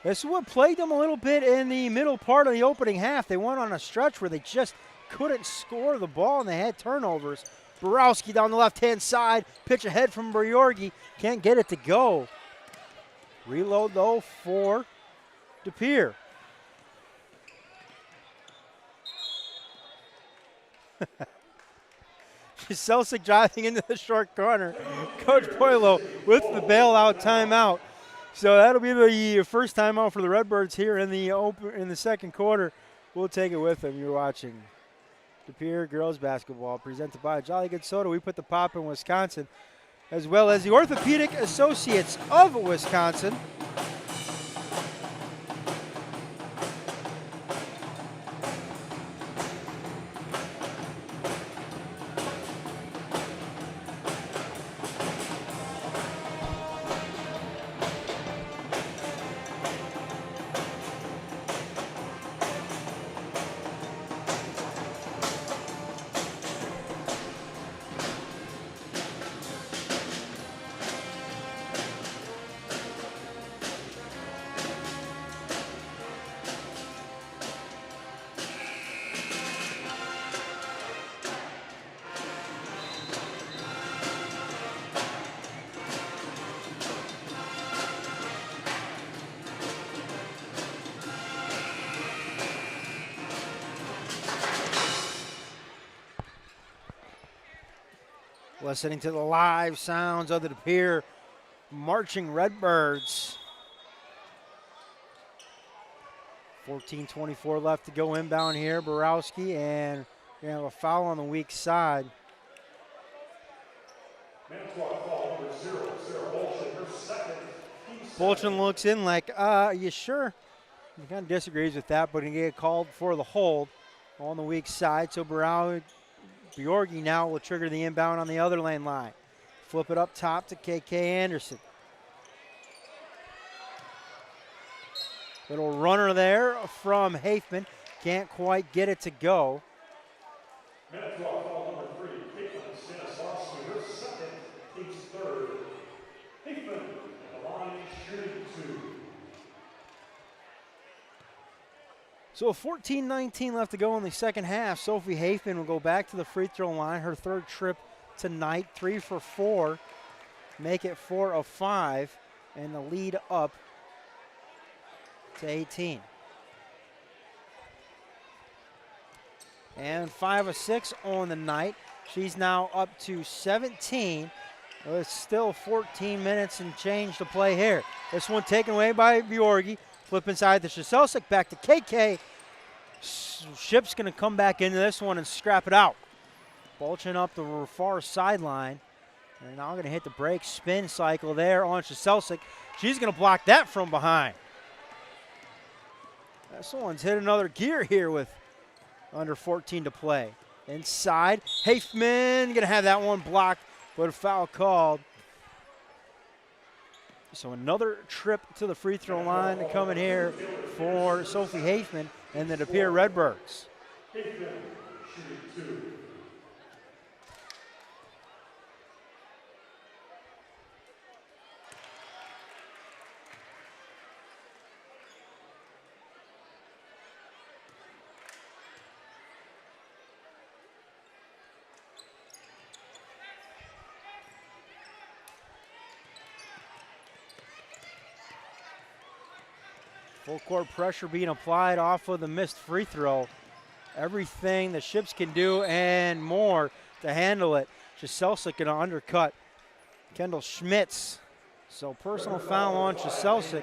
This is what plagued them a little bit in the middle part of the opening half. They went on a stretch where they just couldn't score the ball, and they had turnovers. Borowski down the left-hand side. Pitch ahead from Bjorgi. Can't get it to go. Reload, though, for DePere. Selsick driving into the short corner. Coach Poilo with the bailout timeout. So that'll be the first timeout for the Redbirds here in the second quarter. We'll take it with them. You're watching DePere girls basketball presented by Jolly Good Soda. We put the pop in Wisconsin, as well as the Orthopedic Associates of Wisconsin. Listening to the live sounds of the DePere marching Redbirds. 14:24 left to go inbound here. Borowski, and we have a foul on the weak side. Bolchin looks in like, are you sure? He kind of disagrees with that, but he get called for the hold on the weak side. So Bjorgi now will trigger the inbound on the other lane line. Flip it up top to KK Anderson. Little runner there from Hafman. Can't quite get it to go. Manitowoc foul number 3, Caitlin Stanislavski, her second, team's third. Hafman at the line, shooting 2. So 14-19 left to go in the second half. Sophie Hafman will go back to the free throw line, her third trip tonight, 3 for 4. Make it 4 of 5, and the lead up to 18. And 5 of 6 on the night. She's now up to 17. With still 14 minutes and change to play here. This one taken away by Bjorgi. Flip inside to Shaselsik, back to KK. Ship's going to come back into this one and scrap it out. Bolchin up the far sideline. They're now going to hit the break spin cycle there on Shaselsik. She's going to block that from behind. This one's hit another gear here with under 14 to play. Inside, Hafman going to have that one blocked, but a foul called. So another trip to the free throw line coming here for Sophie Hafman and the De Pere Redbirds. Full court pressure being applied off of the missed free throw. Everything the Ships can do and more to handle it. Shaselsik going to undercut Kendall Schmitz. So personal foul on Shaselsik.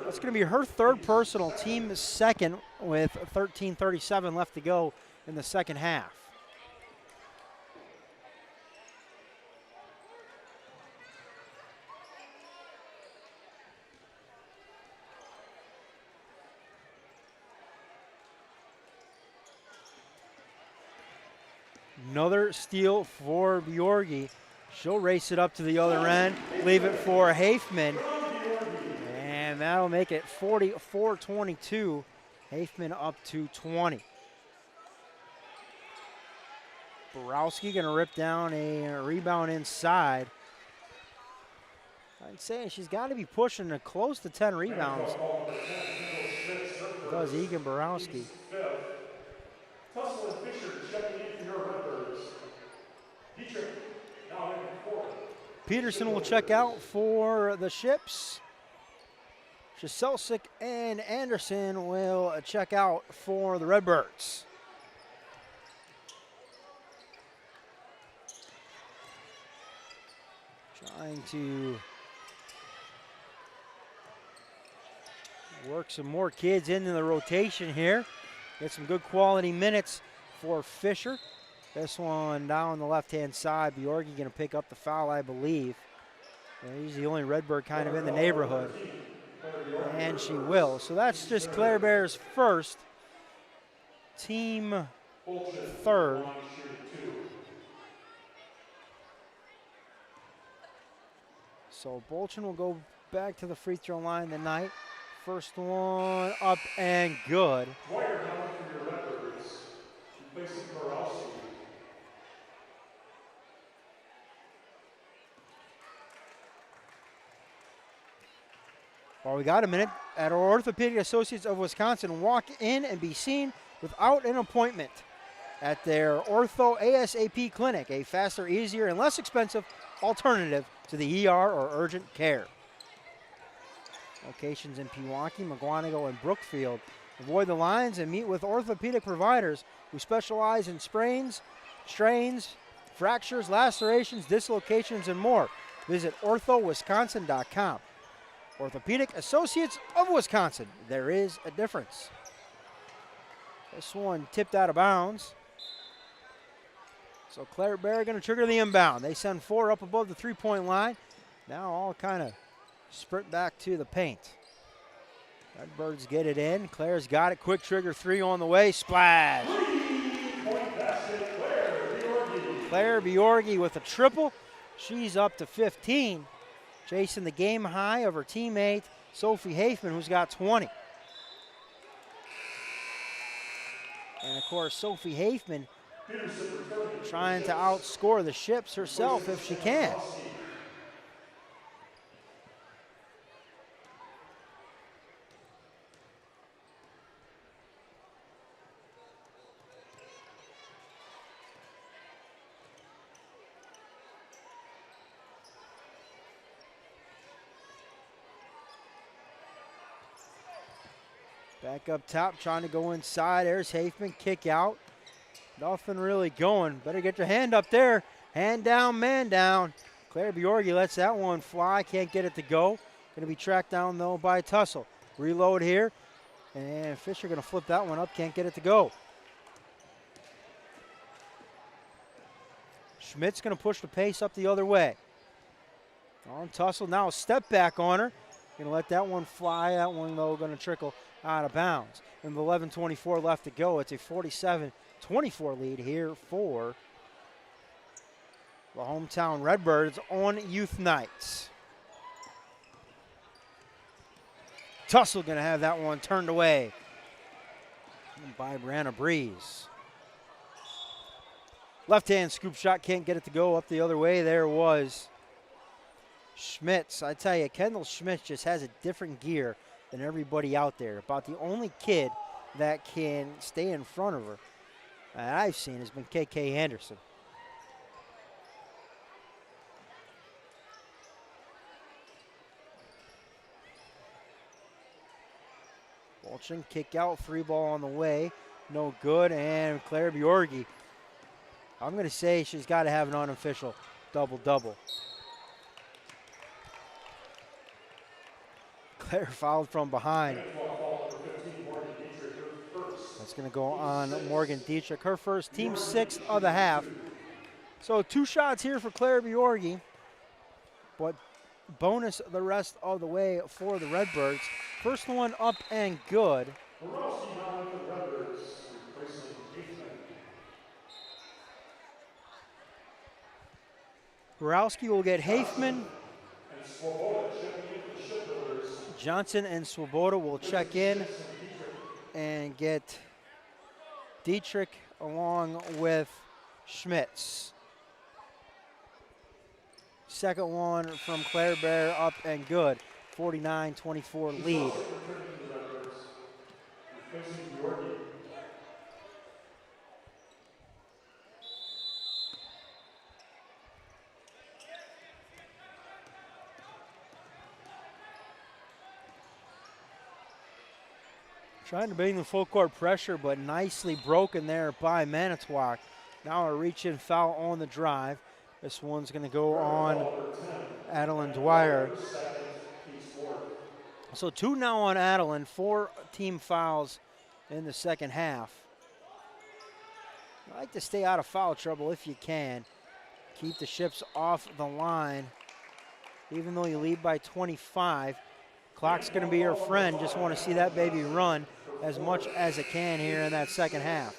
That's going to be her third personal, team second with 13:37 left to go in the second half. Another steal for Bjorgi. She'll race it up to the other end, leave it for Hafman. And that'll make it 44-22. Hafman up to 20. Borowski going to rip down a rebound inside. I'd say she's got to be pushing to close to 10 rebounds. Does Egan Borowski. Tussle and Fisher checking in for your Redbirds. Dietrich now in the court. Peterson will check out for the Ships. Shaselsik and Anderson will check out for the Redbirds. Trying to work some more kids into the rotation here. Get some good quality minutes for Fisher. This one down the left-hand side. Bjorgi going to pick up the foul, I believe. And he's the only Redbird kind of in the neighborhood. And she will. So that's just Claire Bear's first, team third. So Bolchin will go back to the free throw line tonight. First one up and good. Moyer down for your Redbirds, replacing Borowski. Well, we got a minute. At our Orthopedic Associates of Wisconsin, walk in and be seen without an appointment at their Ortho ASAP clinic, a faster, easier, and less expensive alternative to the ER or urgent care. Locations in Pewaukee, McGuanago, and Brookfield. Avoid the lines and meet with orthopedic providers who specialize in sprains, strains, fractures, lacerations, dislocations, and more. Visit orthowisconsin.com. Orthopedic Associates of Wisconsin. There is a difference. This one tipped out of bounds. So Claire Bear going to trigger the inbound. They send 4 up above the three-point line. Now all kind of sprint back to the paint. Redbirds get it in. Claire's got it. Quick trigger 3 on the way. Splash. Claire Bjorgi with a triple. She's up to 15. Chasing the game high of her teammate, Sophie Hafman, who's got 20. And of course, Sophie Hafman trying to outscore the Ships herself if she can. Back up top, trying to go inside. There's Hafman, kick out. Nothing really going. Better get your hand up there. Hand down, man down. Claire Bjorgi lets that one fly. Can't get it to go. Going to be tracked down, though, by Tussle. Reload here. And Fisher going to flip that one up. Can't get it to go. Schmidt's going to push the pace up the other way. On Tussle now, a step back on her. Going to let that one fly. That one, though, going to trickle out of bounds. And with 11:24 left to go, it's a 47-24 lead here for the hometown Redbirds on youth nights. Tussle going to have that one turned away by Brianna Breeze. Left-hand scoop shot, can't get it to go up the other way. There was Schmitz. I tell you, Kendall Schmitz just has a different gear than everybody out there. About the only kid that can stay in front of her that I've seen has been KK Anderson. Bolchin, kick out, 3-ball on the way. No good, and Claire Bjorgi. I'm going to say she's got to have an unofficial double-double. Claire fouled from behind. That's going to go on Morgan Dietrich. Her first, team 6th of the half. So 2 shots here for Claire Bjorgi, but bonus the rest of the way for the Redbirds. First one up and good. Borowski will get Hafman. Johnson and Swoboda will check in and get Dietrich along with Schmitz. Second one from Claire Bear up and good. 49-24 lead. Trying to bring the full court pressure, but nicely broken there by Manitowoc. Now a reach-in foul on the drive. This one's going to go on Adeline Dwyer. So 2 now on Adeline, 4 team fouls in the second half. I like to stay out of foul trouble if you can. Keep the ships off the line. Even though you lead by 25, clock's going to be your friend. Just want to see that baby run as much as it can here in that second half.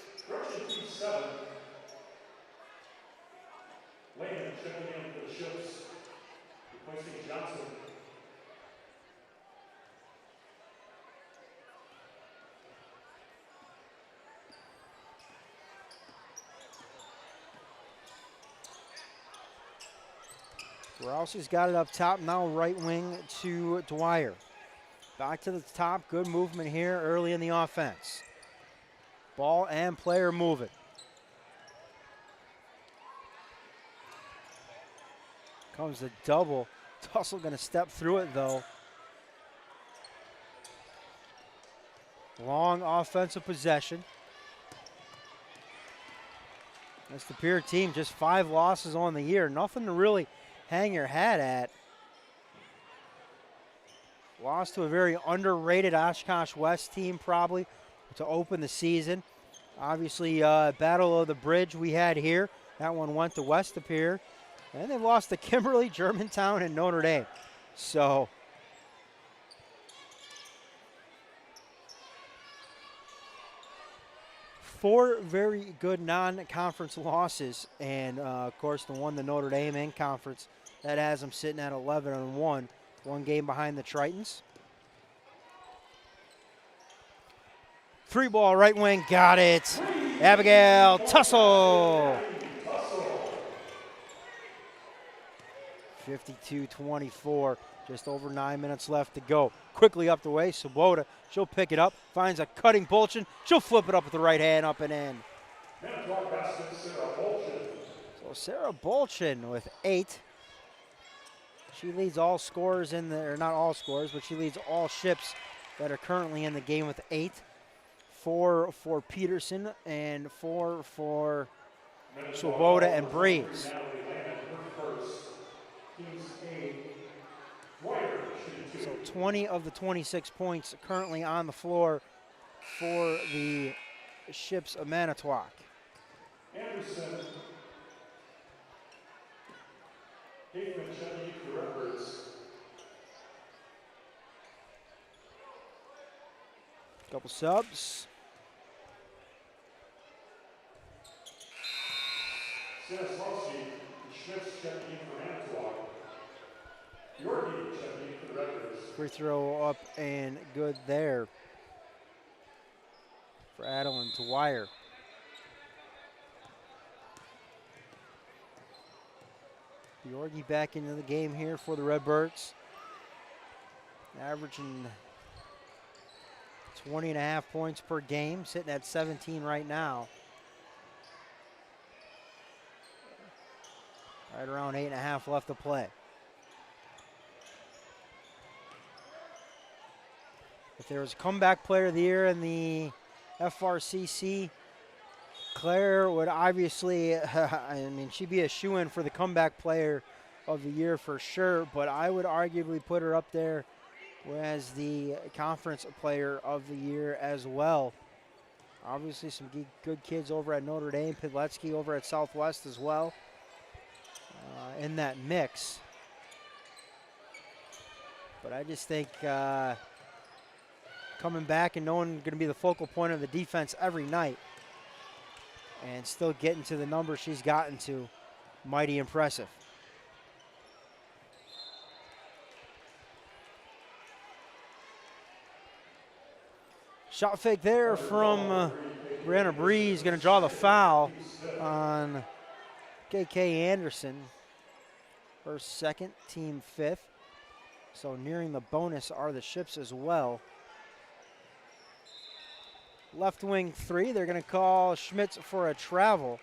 Rouse's got it up top, now right wing to Dwyer. Back to the top, good movement here early in the offense. Ball and player moving. Comes the double. Tussle gonna step through it though. Long offensive possession. That's the Pere team, just 5 losses on the year. Nothing to really hang your hat at. Lost to a very underrated Oshkosh West team probably to open the season. Obviously, Battle of the Bridge we had here. That one went to West of Pere. And they lost to Kimberly, Germantown, and Notre Dame. So, four very good non-conference losses, and of course the one to Notre Dame in conference that has them sitting at 11-1, 1 game behind the Tritons. 3-ball right wing, got it. Abigail Tussle. 52-24, just over 9 minutes left to go. Quickly up the way, Swoboda, she'll pick it up, finds a cutting Bolchin, she'll flip it up with the right hand, up and in. So Sarah Bolchin with 8. She leads all scorers in the, or not all scorers, but she leads all ships that are currently in the game with 8. 4 for Peterson and 4 for Swoboda and Breeze. So 20 of the 26 points currently on the floor for the Ships of Manitowoc. Anderson. Haveman checking in for the Redbirds. Couple subs. Stanislavski and Schmitz checking in for Manitowoc. Yorkie checking in for the Redbirds. Free throw up and good there for Adeline to wire. Yorkie back into the game here for the Redbirds. Averaging 20.5 points per game, sitting at 17 right now. Right around 8.5 left to play. If there was a comeback player of the year in the FRCC, Claire would obviously, I mean, she'd be a shoo-in for the comeback player of the year for sure, but I would arguably put her up there as the conference player of the year as well. Obviously some good kids over at Notre Dame, Pidletsky over at Southwest as well in that mix. But I just think coming back and knowing going to be the focal point of the defense every night and still getting to the number she's gotten to, mighty impressive. Shot fake there from Brianna Breeze, going to draw the foul on KK Anderson. Her second, team 5th. So nearing the bonus are the Ships as well. Left wing 3, they're going to call Schmitz for a travel.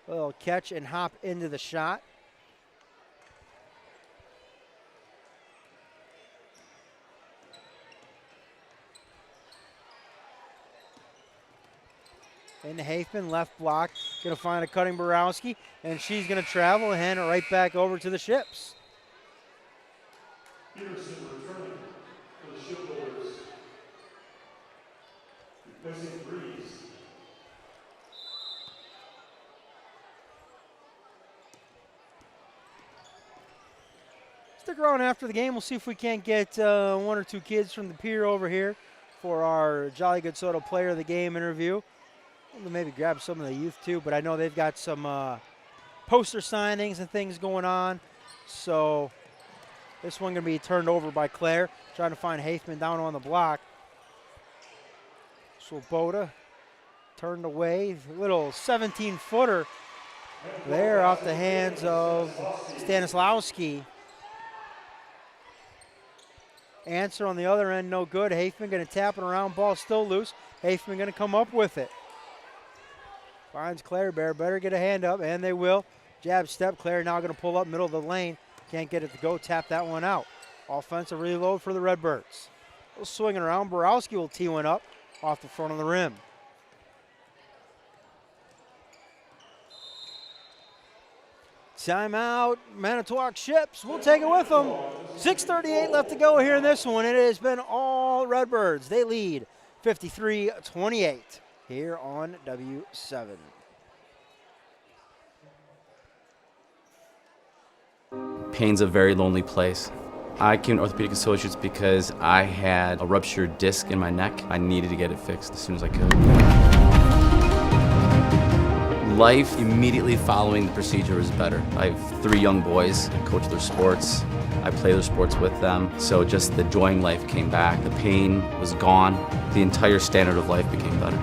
A little catch and hop into the shot. Into Haifman, left block, going to find a cutting Borowski, and she's going to travel and hand it right back over to the Ships. Peterson returning for the Shipbuilders. Replacing Breeze. Stick around after the game. We'll see if we can't get 1 or 2 kids from the Pere over here for our Jolly Good Soda Player of the Game interview. We'll maybe grab some of the youth too, but I know they've got some poster signings and things going on. So this one going to be turned over by Claire, trying to find Haifman down on the block. Swoboda turned away. Little 17-footer there off the hands of Stanislawski. Answer on the other end, no good. Haifman going to tap it around, ball still loose. Haifman going to come up with it. Finds Claire Bear, better get a hand up, and they will. Jab step, Claire now going to pull up middle of the lane. Can't get it to go, tap that one out. Offensive reload for the Redbirds. Swinging around, Borowski will tee one up off the front of the rim. Timeout, Manitowoc Ships. We'll take it with them. 6:38 left to go here in this one. It has been all Redbirds. They lead 53-28 here on W7. Pain's a very lonely place. I came to Orthopedic Associates because I had a ruptured disc in my neck. I needed to get it fixed as soon as I could. Life immediately following the procedure was better. I have 3 young boys, I coach their sports, I play their sports with them, so just the joy in life came back. The pain was gone. The entire standard of life became better.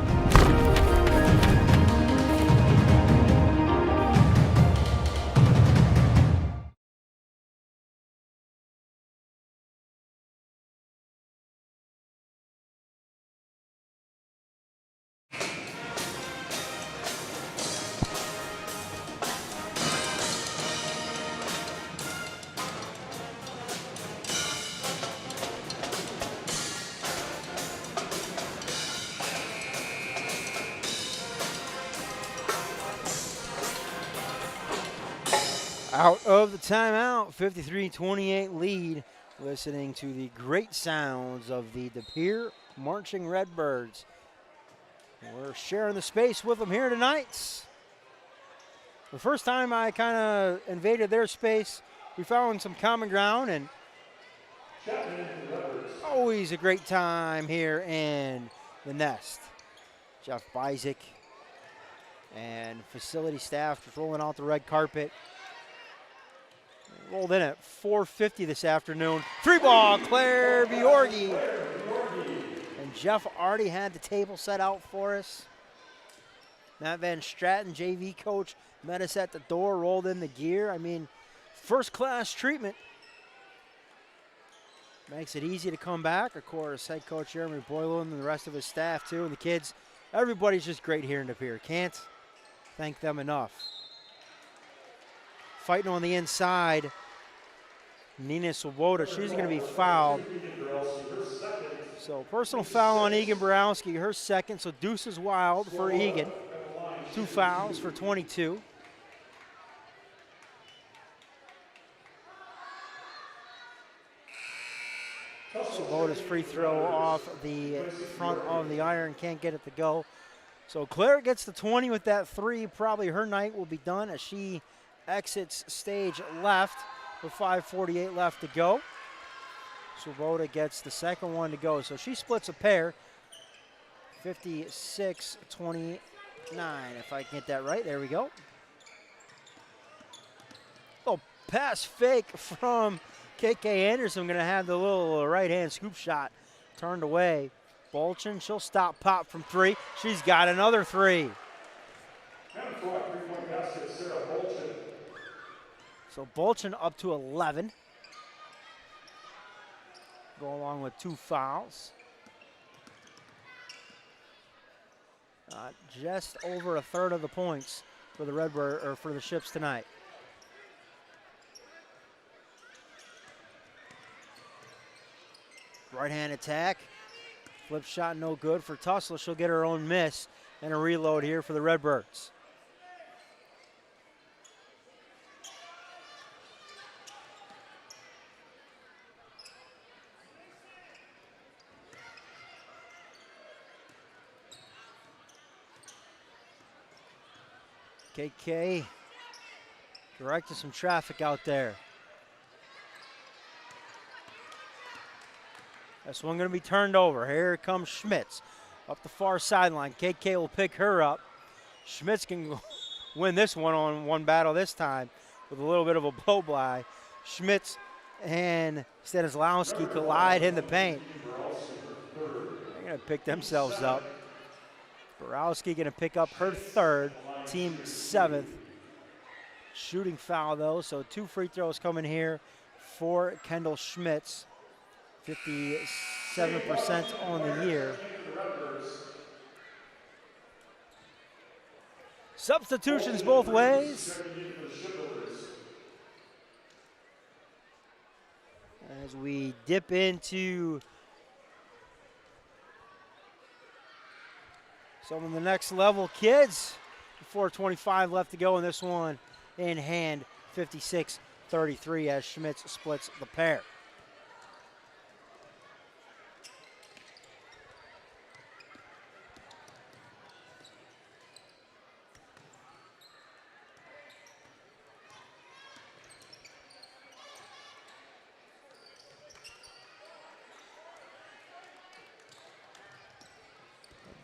Out of the timeout, 53-28 lead. Listening to the great sounds of the De Pere Marching Redbirds. We're sharing the space with them here tonight. The first time I kind of invaded their space, we found some common ground, and always a great time here in the nest. Jeff Bizik and facility staff just rolling out the red carpet. Rolled in at 4:50 this afternoon. 3-ball, Claire Bjorgi. And Jeff already had the table set out for us. Matt Van Straten, JV coach, met us at the door, rolled in the gear. I mean, first-class treatment. Makes it easy to come back. Of course, head coach Jeremy Boylan and the rest of his staff, too, and the kids. Everybody's just great here in De Pere. Can't thank them enough. Fighting on the inside, Nina Swoboda. She's going to be fouled. So personal foul on Egan Borowski, her second. So deuces wild for Egan. 2 fouls for 22. Swoboda's free throw off the front of the iron, can't get it to go. So Claire gets the 20 with that 3. Probably her night will be done as she exits stage left with 5:48 left to go. Swoboda gets the second one to go. So she splits a pair. 56-29, if I can get that right. There we go. Oh, pass fake from KK Anderson. Going to have the little right-hand scoop shot turned away. Bolchin, she'll stop pop from 3. She's got another 3. So Bolchin up to 11. Go along with 2 fouls. Just over a third of the points for the Redbird or for the Ships tonight. Right-hand attack. Flip shot no good for Tussle. She'll get her own miss and a reload here for the Redbirds. KK directing some traffic out there. This one going to be turned over. Here comes Schmitz up the far sideline. KK will pick her up. Schmitz can win this one on one battle this time with a little bit of a blow-by. Schmitz and Stanislawski collide in the paint. They're going to pick themselves up. Borowski going to pick up her 3rd, team 7th. Shooting foul, though, so 2 free throws coming here for Kendall Schmitz. 57% on the year. Substitutions both ways. As we dip into some of the next level kids. 4:25 left to go in this one in hand. 56-33 as Schmitz splits the pair.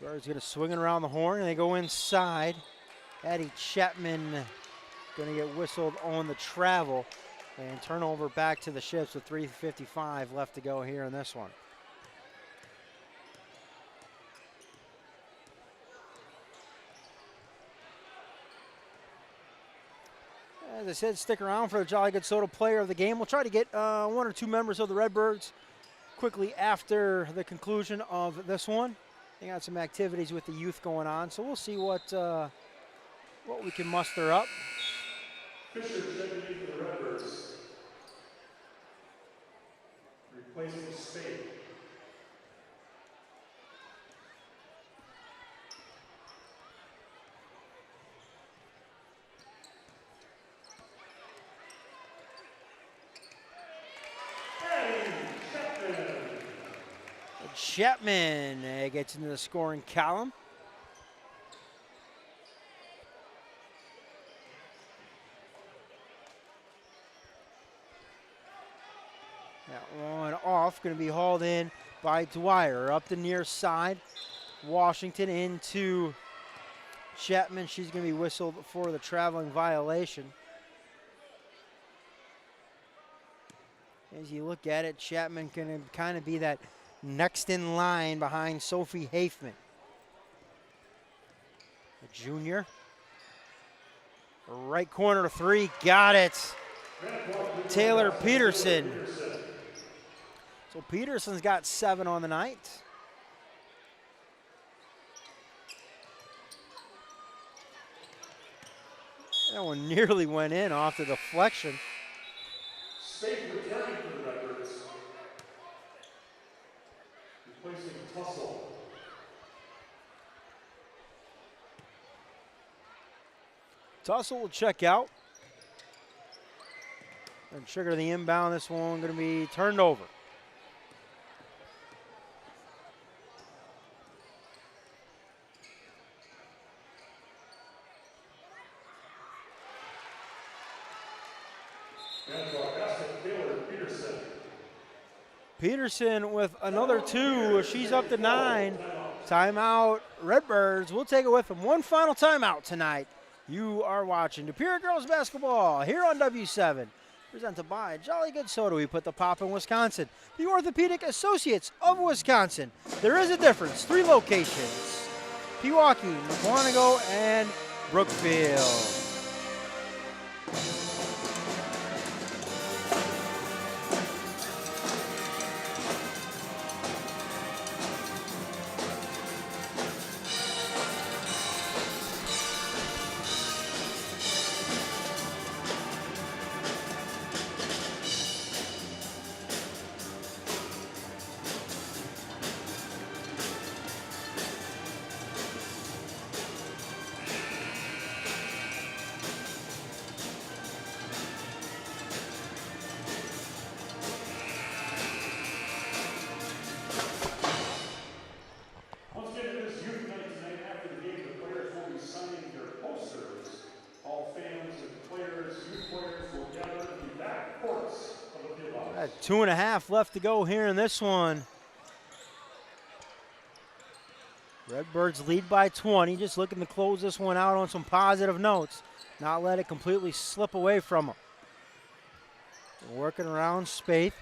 Bird's going to swing it around the horn, and they go inside. Addie Chapman going to get whistled on the travel. And turnover back to the Ships with 3:55 left to go here in this one. As I said, stick around for the Jolly Good Soda player of the game. We'll try to get 1 or 2 members of the Redbirds quickly after the conclusion of this one. They got some activities with the youth going on, so we'll see what we can muster up. Fisher checking in for the Redbirds. Replacing Spade. Chapman gets into the scoring column. That one off, going to be hauled in by Dwyer. Up the near side, Washington into Chapman. She's going to be whistled for the traveling violation. As you look at it, Chapman going to kind of be that next in line behind Sophie Hafman. The junior. Right corner 3, got it. Taylor Peterson. So Peterson's got 7 on the night. That one nearly went in off the deflection. Safe returning for the Redbirds. Replacing Tussle. Tussle will check out. And trigger the inbound. This one going to be turned over. Peterson with another 2. She's up to 9. Timeout, Redbirds. We'll take it with them. One final timeout tonight. You are watching Pere Girls Basketball here on W7. Presented by Jolly Good Soda. We put the pop in Wisconsin. The Orthopedic Associates of Wisconsin. There is a difference. 3 locations. Pewaukee, McWanago, and Brookfield. Got 2.5 left to go here in this one. Redbirds lead by 20. Just looking to close this one out on some positive notes. Not let it completely slip away from them. Working around Spaeth.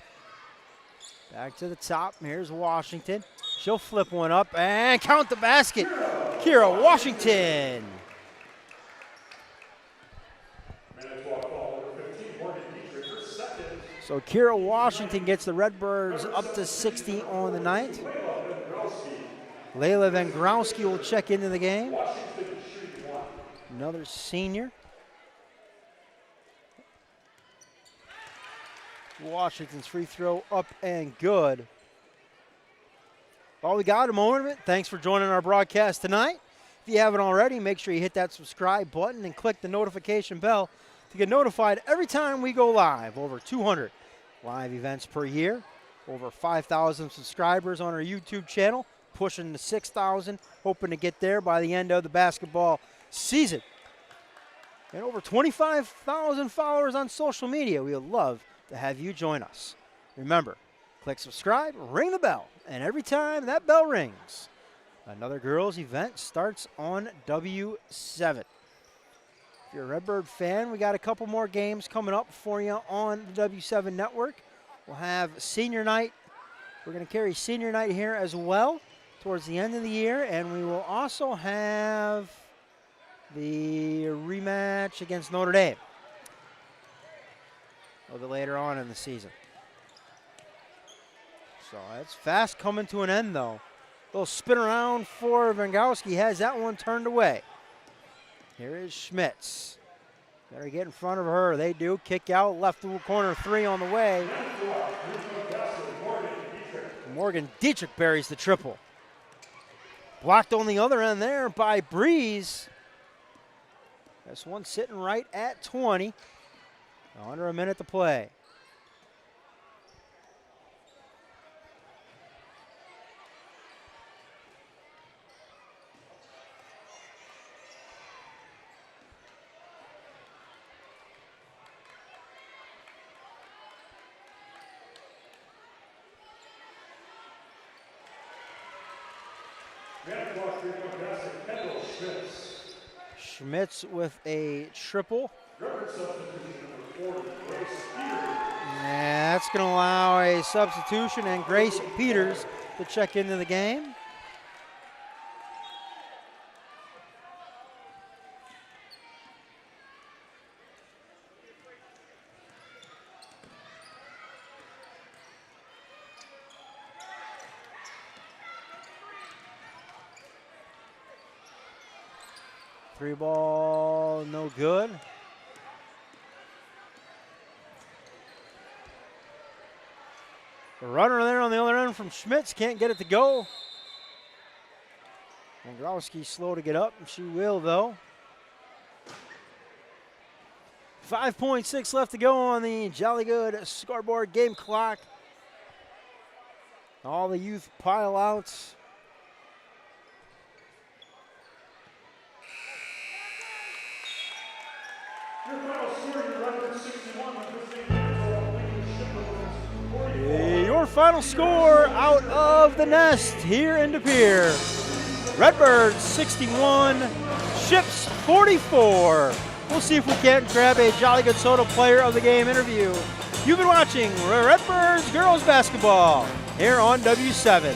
Back to the top. Here's Washington. She'll flip one up and count the basket. Kira Washington. So Kira Washington gets the Redbirds up to 60 on the night. Layla Vengrowski will check into the game. Another senior. Washington's free throw up and good. All we got a moment of it. Thanks for joining our broadcast tonight. If you haven't already, make sure you hit that subscribe button and click the notification bell to get notified every time we go live. Over 200 live events per year. Over 5,000 subscribers on our YouTube channel. Pushing to 6,000. Hoping to get there by the end of the basketball season. And over 25,000 followers on social media. We would love to have you join us. Remember, click subscribe, ring the bell, and every time that bell rings, another girls event starts on W7. If you're a Redbird fan, we got a couple more games coming up for you on the W7 network. We'll have senior night. We're going to carry senior night here as well towards the end of the year, and we will also have the rematch against Notre Dame a little bit later on in the season. So that's fast coming to an end, though. A little spin around for Vengowski. Has that one turned away. Here is Schmitz. Better get in front of her. They do. Kick out. Left corner 3 on the way. Morgan Dietrich buries the triple. Blocked on the other end there by Breeze. This one sitting right at 20. Under a minute to play. Manitowoc 3-point basket, Kendall Schmitz. Schmitz with a triple. Record substitution number 40, Grace Peters. And that's going to allow a substitution and Grace Peters to check into the game. Three ball, no good. The runner there on the other end from Schmitz can't get it to go. And Growski slow to get up, and she will though. 5.6 left to go on the Jolly Good scoreboard game clock. All the youth pile outs. Your final score, your record 61 with 15 minutes. Your final score out of the nest here in De Pere. Redbirds 61, Ships 44. We'll see if we can't grab a Jolly Good Soda Player of the Game interview. You've been watching Redbirds Girls Basketball here on W7.